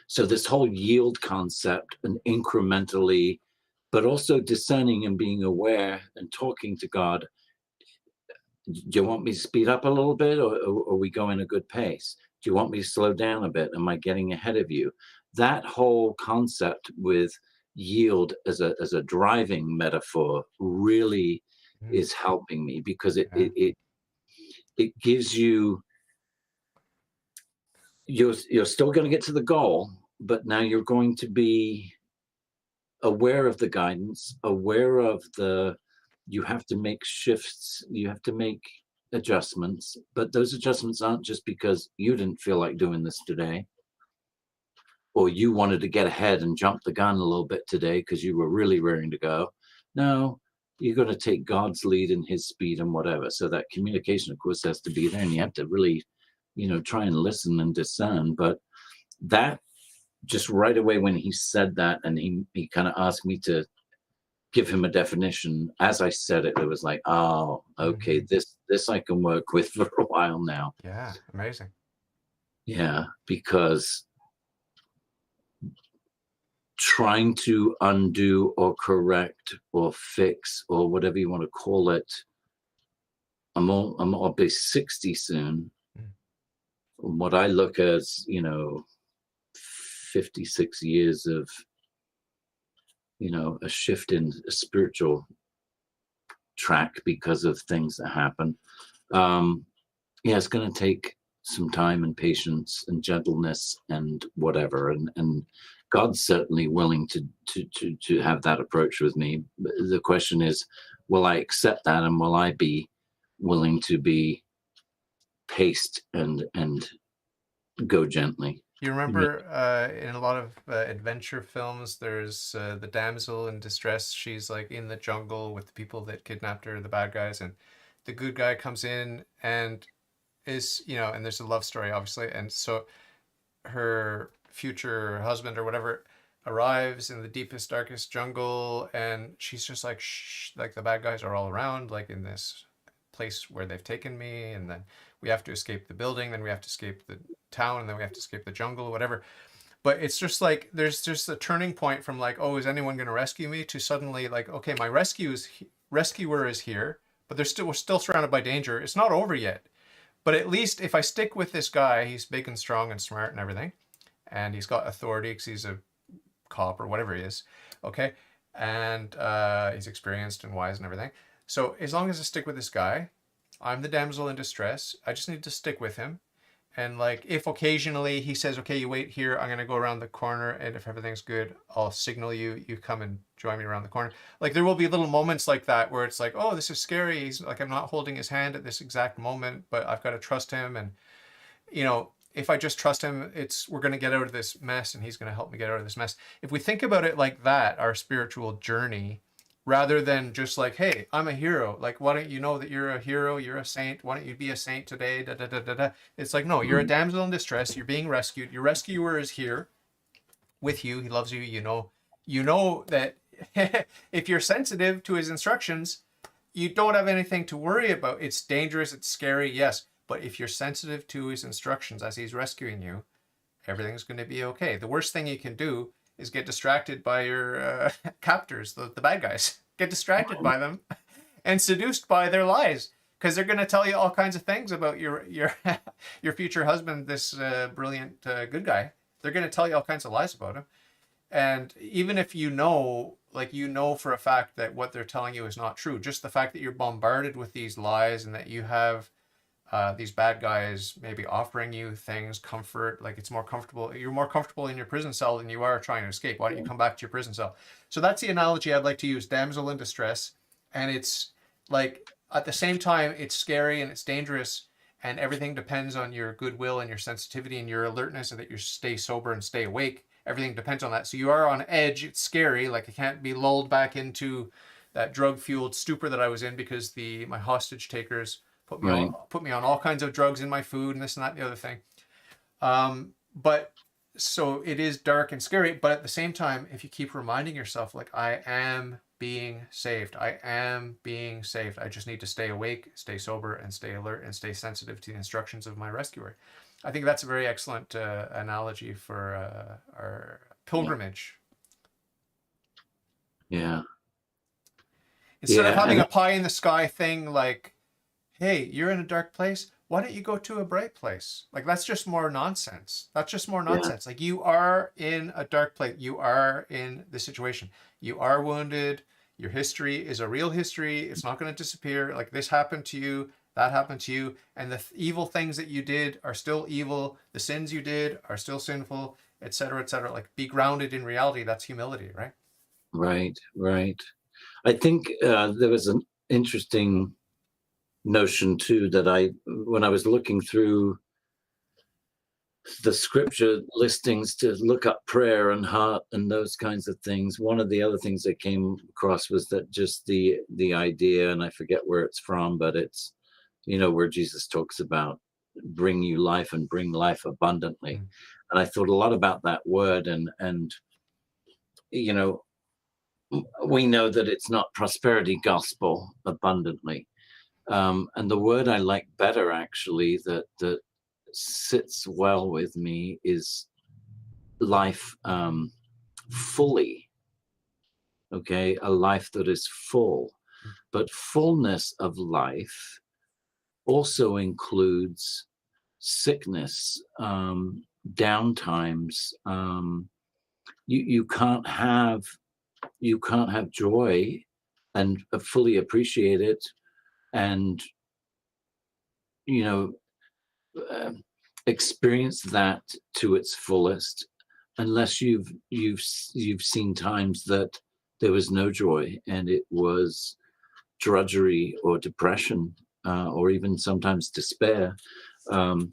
So this whole yield concept, and incrementally, but also discerning and being aware and talking to God. Do you want me to speed up a little bit, or are we going a good pace? Do you want me to slow down a bit? Am I getting ahead of you? That whole concept with yield as a driving metaphor really is helping me, because it gives you, you're still going to get to the goal, but now you're going to be aware of the guidance, aware of you have to make shifts, you have to make adjustments, but those adjustments aren't just because you didn't feel like doing this today, or you wanted to get ahead and jump the gun a little bit today because you were really raring to go. No, you're going to take God's lead and his speed and whatever. So that communication, of course, has to be there, and you have to really, try and listen and discern. But that just right away when he said that, and he kind of asked me to give him a definition. As I said it, it was like, oh, okay, this I can work with for a while now. Yeah, amazing. Yeah, because trying to undo or correct or fix or whatever you want to call it, I'll be 60 soon. Mm. What I look as, 56 years of, a shift in a spiritual track because of things that happen. Yeah, it's going to take some time and patience and gentleness and whatever. And God's certainly willing to have that approach with me. But the question is, will I accept that, and will I be willing to be paced and go gently? You remember in a lot of adventure films, there's the damsel in distress. She's like in the jungle with the people that kidnapped her, the bad guys, and the good guy comes in and is, and there's a love story, obviously. And so her future husband or whatever arrives in the deepest, darkest jungle, and she's just like, shh, like the bad guys are all around, like in this place where they've taken me, and then we have to escape the building, then we have to escape the town, and then we have to escape the jungle, whatever. But it's just like there's just a turning point from like, oh, is anyone going to rescue me, to suddenly like, okay, my rescuer is here, but we're still surrounded by danger. It's not over yet. But at least if I stick with this guy, he's big and strong and smart and everything, and he's got authority because he's a cop or whatever he is, okay, and he's experienced and wise and everything. So as long as I stick with this guy, I'm the damsel in distress. I just need to stick with him. And like, if occasionally he says, okay, you wait here, I'm going to go around the corner, and if everything's good, I'll signal you, you come and join me around the corner. Like, there will be little moments like that where it's like, oh, this is scary. He's like, I'm not holding his hand at this exact moment, but I've got to trust him. And, if I just trust him, we're going to get out of this mess, and he's going to help me get out of this mess. If we think about it like that, our spiritual journey, rather than just like, hey, I'm a hero. Like, why don't you know that you're a hero? You're a saint. Why don't you be a saint today? Da, da, da, da, da. It's like, no, you're a damsel in distress. You're being rescued. Your rescuer is here with you. He loves you. You know that if you're sensitive to his instructions, you don't have anything to worry about. It's dangerous. It's scary. Yes. But if you're sensitive to his instructions as he's rescuing you, everything's going to be okay. The worst thing you can do is get distracted by your captors, the bad guys. Get distracted by them and seduced by their lies, because they're going to tell you all kinds of things about your your future husband, this brilliant good guy. They're going to tell you all kinds of lies about him. And even if for a fact that what they're telling you is not true, just the fact that you're bombarded with these lies, and that you have these bad guys maybe offering you things, comfort, like it's more comfortable. You're more comfortable in your prison cell than you are trying to escape. Why don't you come back to your prison cell? So that's the analogy I'd like to use, damsel in distress. And it's like, at the same time, it's scary and it's dangerous, and everything depends on your goodwill and your sensitivity and your alertness, and that you stay sober and stay awake. Everything depends on that. So you are on edge. It's scary. Like, I can't be lulled back into that drug-fueled stupor that I was in, because my hostage takers put me on all kinds of drugs in my food and this and that and the other thing. But so it is dark and scary, but at the same time, if you keep reminding yourself, like, I am being saved. I am being saved. I just need to stay awake, stay sober, and stay alert, and stay sensitive to the instructions of my rescuer. I think that's a very excellent analogy for our pilgrimage. Yeah. Instead of having a pie in the sky thing, like, hey, you're in a dark place, why don't you go to a bright place? Like, that's just more nonsense. That's just more nonsense. Like, you are in a dark place. You are in the situation. You are wounded. Your history is a real history. It's not going to disappear. Like, this happened to you, that happened to you, and the evil things that you did are still evil. The sins you did are still sinful, etc., etc. Like, be grounded in reality. That's humility, right? Right. I think there was an interesting notion too, that when I was looking through the scripture listings to look up prayer and heart and those kinds of things, one of the other things I came across was that just the idea, and I forget where it's from, but it's, where Jesus talks about bring you life and bring life abundantly. And I thought a lot about that word, and you know, we know that it's not prosperity gospel abundantly. And the word I like better, actually, that sits well with me is life, fully. Okay, a life that is full, but fullness of life also includes sickness, downtimes. You can't have joy and fully appreciate it, and you know uh, experience that to its fullest, unless you've seen times that there was no joy and it was drudgery or depression, or even sometimes despair. Um,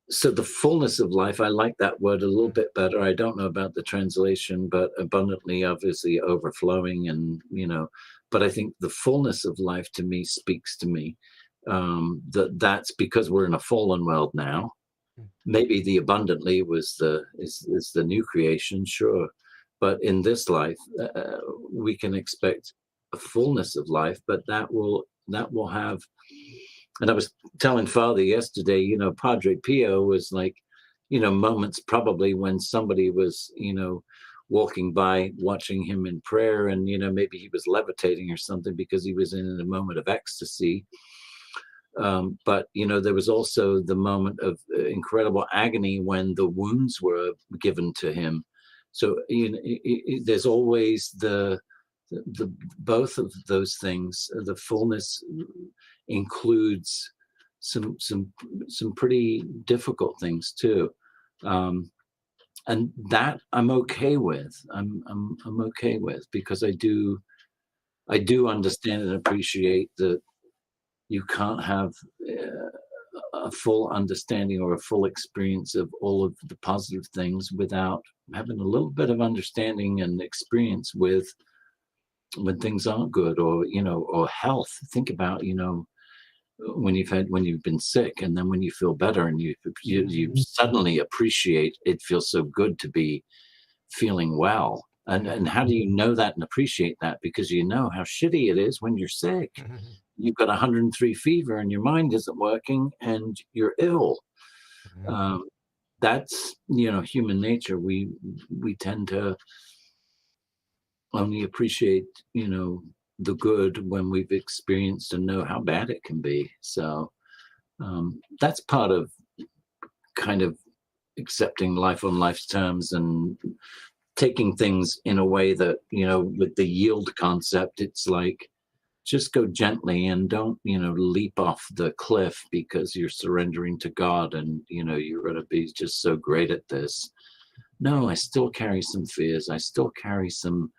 so the fullness of life, I like that word a little bit better. I don't know about the translation, but abundantly, obviously overflowing, and but I think the fullness of life to me speaks to me. That's because we're in a fallen world now. Maybe the abundantly was is the new creation, sure, but in this life, we can expect a fullness of life, but that will have. And I was telling Father yesterday, Padre Pio was like, moments probably when somebody was, walking by, watching him in prayer, and maybe he was levitating or something because he was in a moment of ecstasy. But there was also the moment of incredible agony when the wounds were given to him. So there's always the both of those things. The fullness includes some pretty difficult things too, and that I'm okay with. I'm okay with, because I do understand and appreciate that you can't have a full understanding or a full experience of all of the positive things without having a little bit of understanding and experience with when things aren't good, or health. Think about, when you've been sick, and then when you feel better, and you suddenly appreciate it. Feels so good to be feeling well. And how do you know that and appreciate that? Because you know how shitty it is when you're sick. You've got 103 fever and your mind isn't working and you're ill. That's human nature. We tend to only appreciate the good when we've experienced and know how bad it can be. So that's part of kind of accepting life on life's terms, and taking things in a way that, with the yield concept, it's like, just go gently and don't, leap off the cliff because you're surrendering to God and, you're going to be just so great at this. No, I still carry some fears. I still carry some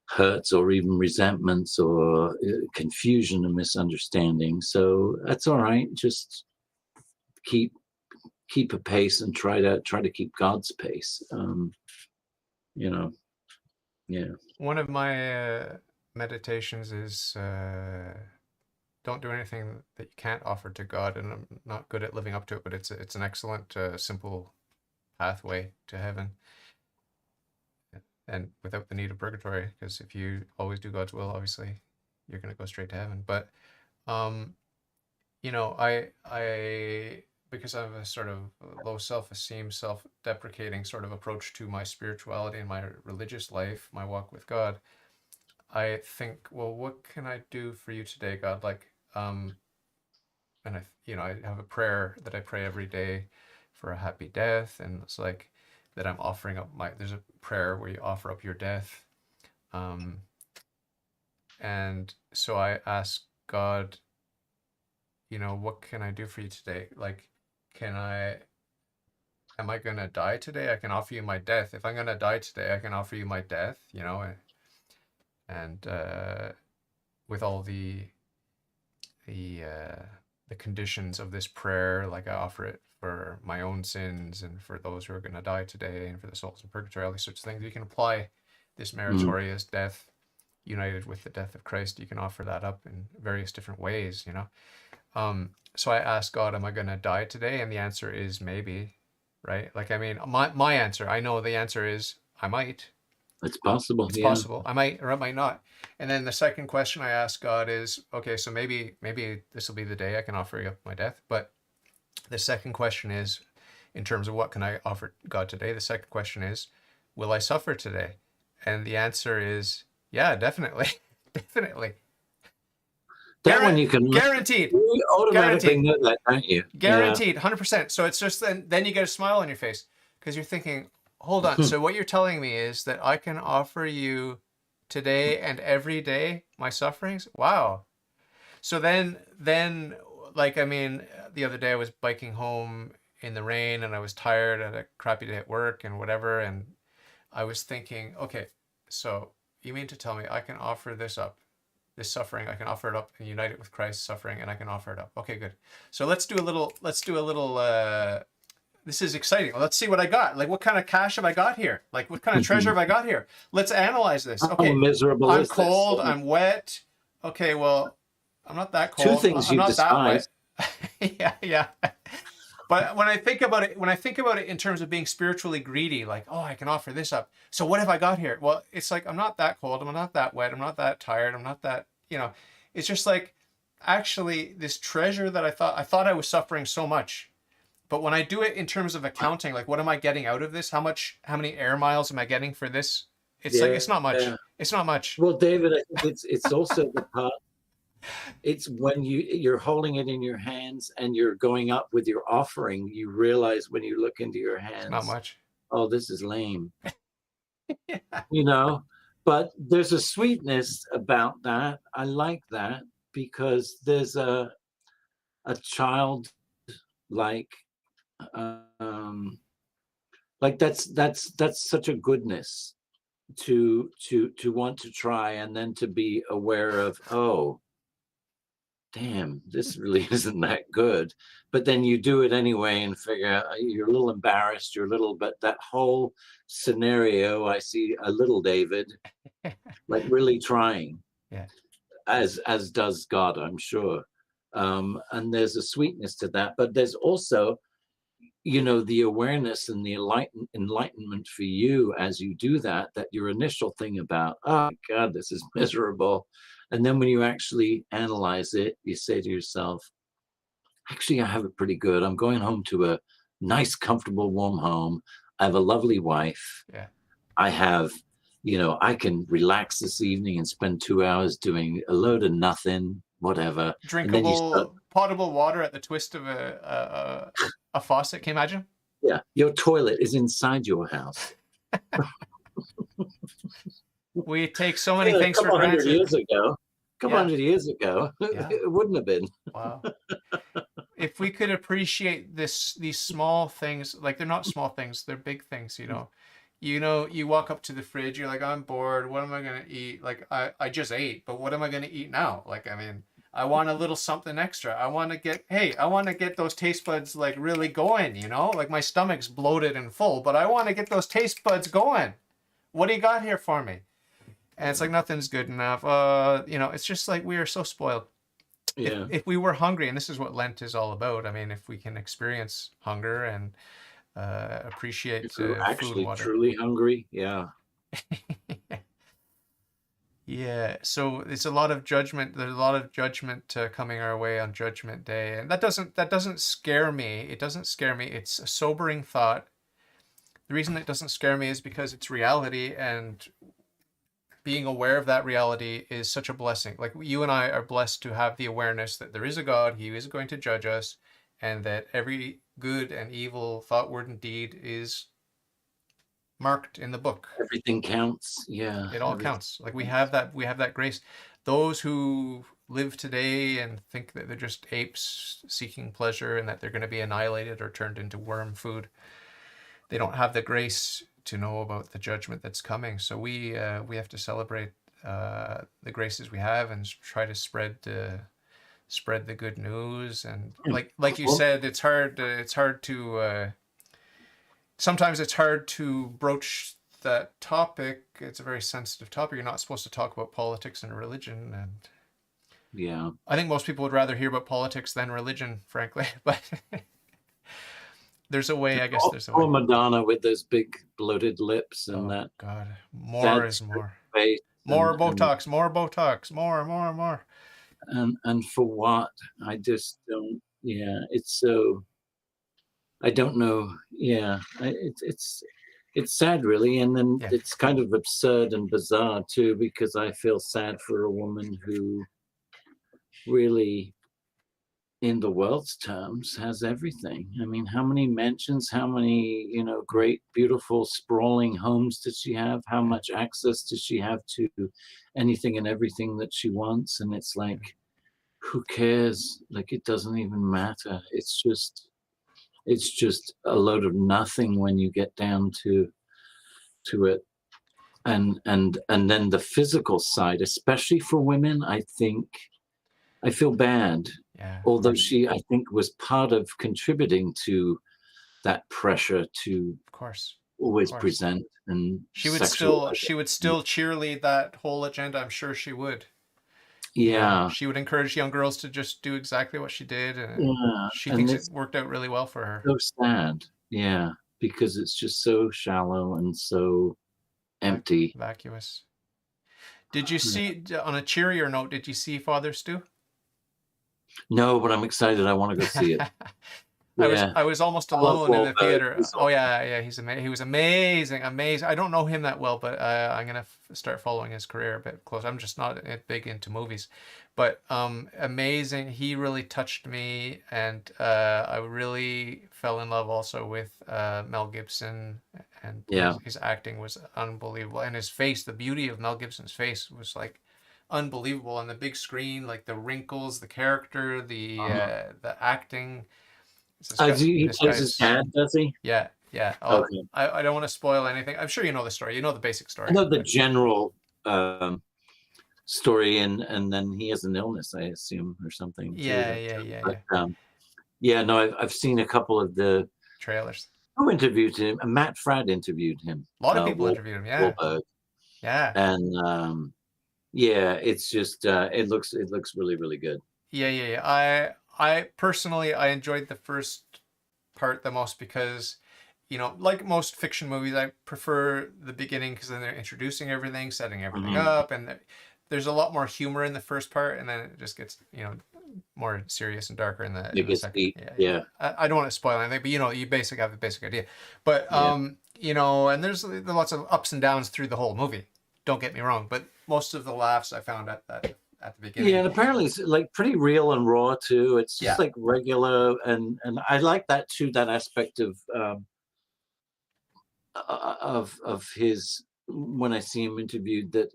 hurts or even resentments or confusion and misunderstanding. So that's all right. Just keep a pace and try to keep God's pace. Yeah. One of my meditations is don't do anything that you can't offer to God, and I'm not good at living up to it, but it's an excellent, simple pathway to heaven, and without the need of purgatory. Because if you always do God's will, obviously, you're going to go straight to heaven. But I because I have a sort of low self-esteem, self-deprecating sort of approach to my spirituality and my religious life, my walk with God, I think, well, what can I do for you today, God? Like, and I have a prayer that I pray every day for a happy death, and it's like that I'm offering up there's a prayer where you offer up your death, and so I ask God, what can I do for you today? Like, am I gonna die today? I can offer you my death. If I'm gonna die today, I can offer you my death, and with all the the conditions of this prayer, like I offer it for my own sins and for those who are going to die today and for the souls in purgatory, all these sorts of things. You can apply this meritorious death united with the death of Christ. You can offer that up in various different ways, So I ask God, am I going to die today? And the answer is maybe. right? Like, I mean, my answer, I know the answer is I might. It's possible. It's Yeah. possible. I might or I might not. And then the second question I ask God is, okay, so maybe this will be the day I can offer you up my death. But the second question is, in terms of what can I offer God today, the second question is, will I suffer today? And the answer is, yeah, definitely. Definitely. That one you can Guaranteed. you automatically Guaranteed. know that, don't you? Guaranteed. 100%. So it's just then you get a smile on your face because you're thinking, hold on. Yeah. So what you're telling me is that I can offer you today and every day my sufferings? Wow. So then like, I mean, the other day I was biking home in the rain and I was tired. I had a crappy day at work and whatever. And I was thinking, okay, so you mean to tell me I can offer this up, this suffering, I can offer it up and unite it with Christ's suffering, and I can offer it up. Okay, good. So let's do a little, this is exciting. Let's see what I got. Like, what kind of cash have I got here? Like, what kind of treasure have I got here? Let's analyze this. How Okay, miserable I'm is cold, this? I'm wet. Okay, well, I'm not that Two cold. things I'm you not that despise. wet. Yeah, yeah. But when I think about it in terms of being spiritually greedy, like, oh, I can offer this up. So what have I got here? Well, it's like, I'm not that cold. I'm not that wet. I'm not that tired. I'm not that, it's just like, actually, this treasure that I thought I was suffering so much. But when I do it in terms of accounting, like, what am I getting out of this? How many air miles am I getting for this? It's like, it's not much. It's not much. Well, David, I think it's also the part. It's when you're holding it in your hands and you're going up with your offering, you realize when you look into your It's not hands, much. oh, this is lame. Yeah. But there's a sweetness about that. I like that because there's a child like um that's such a goodness to want to try and then to be aware of, oh, damn, this really isn't that good. But then you do it anyway and figure out you're a little embarrassed, but that whole scenario, I see a little David like really trying, Yeah. as does God, I'm sure. And there's a sweetness to that, but there's also, the awareness and the enlightenment for you as you do that your initial thing about, oh God, this is miserable. And then when you actually analyze it, you say to yourself, actually, I have it pretty good. I'm going home to a nice, comfortable, warm home. I have a lovely wife. Yeah. I have, I can relax this evening and spend 2 hours doing a load of nothing, whatever. Drinkable, potable water at the twist of a faucet. Can you imagine? Yeah, your toilet is inside your house. We take so many things for granted. 100 years ago, Yeah. it wouldn't have been. Wow. If we could appreciate these small things, like, they're not small things, they're big things, you walk up to the fridge, you're like, I'm bored. What am I going to eat? Like, I just ate, but what am I going to eat now? Like, I mean, I want a little something extra. I want to get those taste buds like really going, like my stomach's bloated and full, but I want to get those taste buds going. What do you got here for me? And it's like, nothing's good enough. It's just like, we are so spoiled. Yeah. If we were hungry, and this is what Lent is all about. I mean, if we can experience hunger and appreciate food and water. Truly hungry. Yeah. Yeah. So it's a lot of judgment. There's a lot of judgment coming our way on Judgment Day, and that doesn't scare me. It doesn't scare me. It's a sobering thought. The reason it doesn't scare me is because it's reality, and being aware of that reality is such a blessing. Like, you and I are blessed to have the awareness that there is a God, He is going to judge us, and that every good and evil thought, word, and deed is marked in the book. Everything counts. Yeah. It all counts. Like, we have that grace. Those who live today and think that they're just apes seeking pleasure and that they're going to be annihilated or turned into worm food, they don't have the grace to know about the judgment that's coming. So we have to celebrate the graces we have and try to spread the good news. And like you said, it's hard to sometimes it's hard to broach that topic. It's a very sensitive topic. You're not supposed to talk about politics and religion, and yeah, I think most people would rather hear about politics than religion, frankly. But There's a way. I guess there's a Poor way. Madonna with those big bloated lips and Oh that God, more sad is more. face, More Botox, more Botox, more. and for what? I just don't. Yeah, it's so. I don't know. Yeah, it's sad, really, and then Yeah, it's kind of absurd and bizarre too, because I feel sad for a woman who really, in the world's terms, has everything. I mean, how many mansions, how many, great, beautiful, sprawling homes does she have? How yeah, much access does she have to anything and everything that she wants? And it's yeah. like, who cares? Like, it doesn't even matter. It's just a load of nothing when you get down to it. And then the physical side, especially for women, I think I feel bad, Yeah, of although course, she, I think, was part of contributing to that pressure to of course, of always course. present and She would still, sexualize she would it. still cheerlead that whole agenda. I'm sure she would. Yeah, She would encourage young girls to just do exactly what she did, and yeah, she and thinks it it's worked out really well for her. so sad. Yeah, because it's just so shallow and so empty. Vacuous. Did you Yeah. see, on a cheerier note, did you see Father Stu? No, but I'm excited. I want to go see it. Yeah, I was almost I love alone in the Wahlberg. theater. He's Oh awesome. yeah, he was amazing, amazing. I don't know him that well, but I'm gonna start following his career a bit close. I'm just not big into movies, but amazing. He really touched me, and I really fell in love also with Mel Gibson, and Yeah. his acting was unbelievable, and his face, the beauty of Mel Gibson's face was like unbelievable on the big screen, like the wrinkles, the character, Uh-huh. the acting. He This plays his guy's dad, does he? yeah, yeah. Okay. I don't want to spoil anything. I'm sure you know the story. You know the basic I story, know the but general story, and then he has an illness, I assume, or something too. But yeah. yeah, no, I've seen a couple of the Trailers. who interviewed him. Matt Fradd interviewed him, A lot of people interviewed him. Yeah, Wahlberg, yeah, and yeah, it's just it looks really really good. yeah. I personally I enjoyed the first part the most because, like most fiction movies, I prefer the beginning because then they're introducing everything, setting everything Hmm. up, and there's a lot more humor in the first part, and then it just gets more serious and darker in It the gets second. deep. Yeah. Yeah, I don't want to spoil anything, but you basically have the basic idea. But yeah, and there's lots of ups and downs through the whole movie. Don't get me wrong, but most of the laughs I found at the yeah. beginning. And apparently it's like pretty real and raw too. It's just Yeah. like regular, and I like that too. That aspect of his, when I see him interviewed, that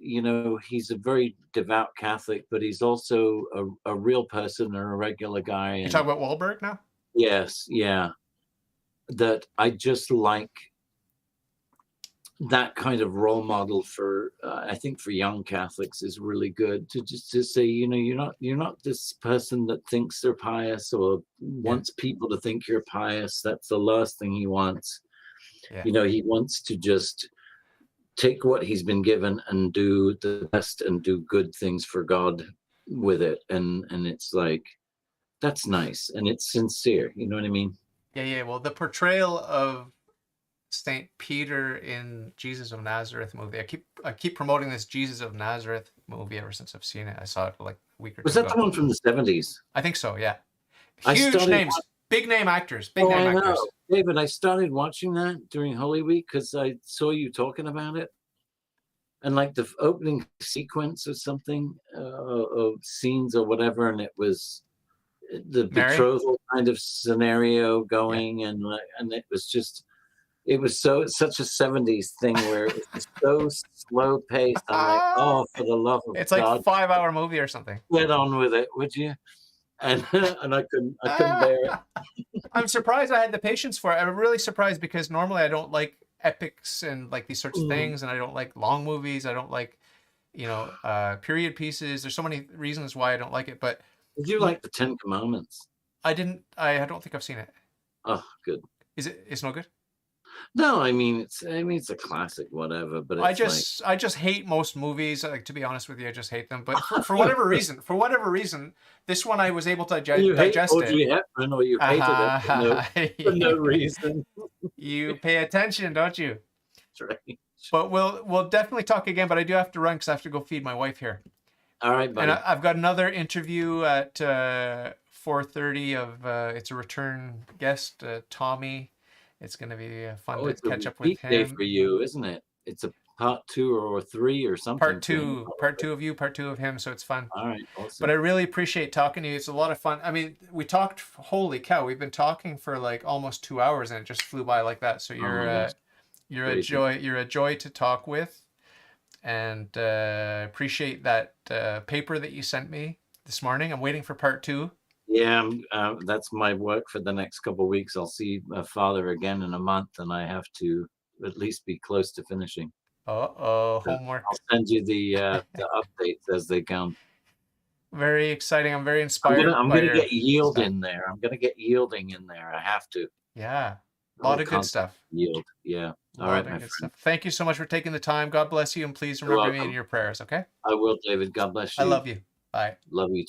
he's a very devout Catholic, but he's also a real person or a regular guy. You And talk about Wahlberg now? yes, yeah, that I just like that kind of role model for I think for young Catholics is really good to just to say, you're not this person that thinks they're pious or Yeah. wants people to think you're pious. That's the last thing he wants. Yeah. He wants to just take what he's been given and do the best and do good things for God with it. And it's like, that's nice and it's sincere. You know what I mean? Yeah. Well, the portrayal of Saint Peter in Jesus of Nazareth movie. I keep promoting this Jesus of Nazareth movie ever since I've seen it. I saw it like a week or Was two that the ago. one from the 70s? I think so. Yeah. I Huge started names, big name actors, big Oh, name I know, actors. David. I started watching that during Holy Week because I saw you talking about it, and like the opening sequence or something, of scenes or whatever, and it was the Mary. betrothal kind of scenario Yeah. going, and it was just it was such a 70s thing where it was just so slow paced. I'm like, oh, for the love of It's like God, 5 hour movie or something. get on with it, would you? And and I couldn't bear it. I'm surprised I had the patience for it. I'm really surprised because normally I don't like epics and like these sorts of Mm. things, and I don't like long movies. I don't like, period pieces. There's so many reasons why I don't like it, but Did you you, like the Ten Commandments? I didn't. I don't think I've seen it. Oh, good. Is it? It's no good. No, I mean it's a classic, whatever. But I it's like, just hate most movies. Like, to be honest with you, I just hate them. But for whatever reason, this one I was able to you hate digest it. Audrey Hepburn, or you hated it for no reason. You pay attention, don't you? Strange. But we'll definitely talk again. But I do have to run because I have to go feed my wife here. All right, buddy. And I've got another interview at 4:30 of it's a return guest, Tommy. It's going to be fun to catch up with Day him. for you, isn't it? It's a part 2 or 3 or something. Part two of you, part 2 of him. So it's fun. All right, awesome. But I really appreciate talking to you. It's a lot of fun. I mean, we talked. Holy cow, we've been talking for like almost 2 hours, and it just flew by like that. So you're a joy. You're a joy to talk with, and appreciate that paper that you sent me this morning. I'm waiting for part 2. Yeah, that's my work for the next couple of weeks. I'll see my father again in a month, and I have to at least be close to finishing. Homework. I'll send you the updates as they come. Very exciting. I'm very inspired. I'm gonna get yield in there. I'm gonna get yielding in there. I have to. Yeah, a lot of good stuff. Yield. Yeah. All right, my friend. Thank you so much for taking the time. God bless you, and please remember me in your prayers. Okay. I will, David. God bless you. I love you. Bye. Love you.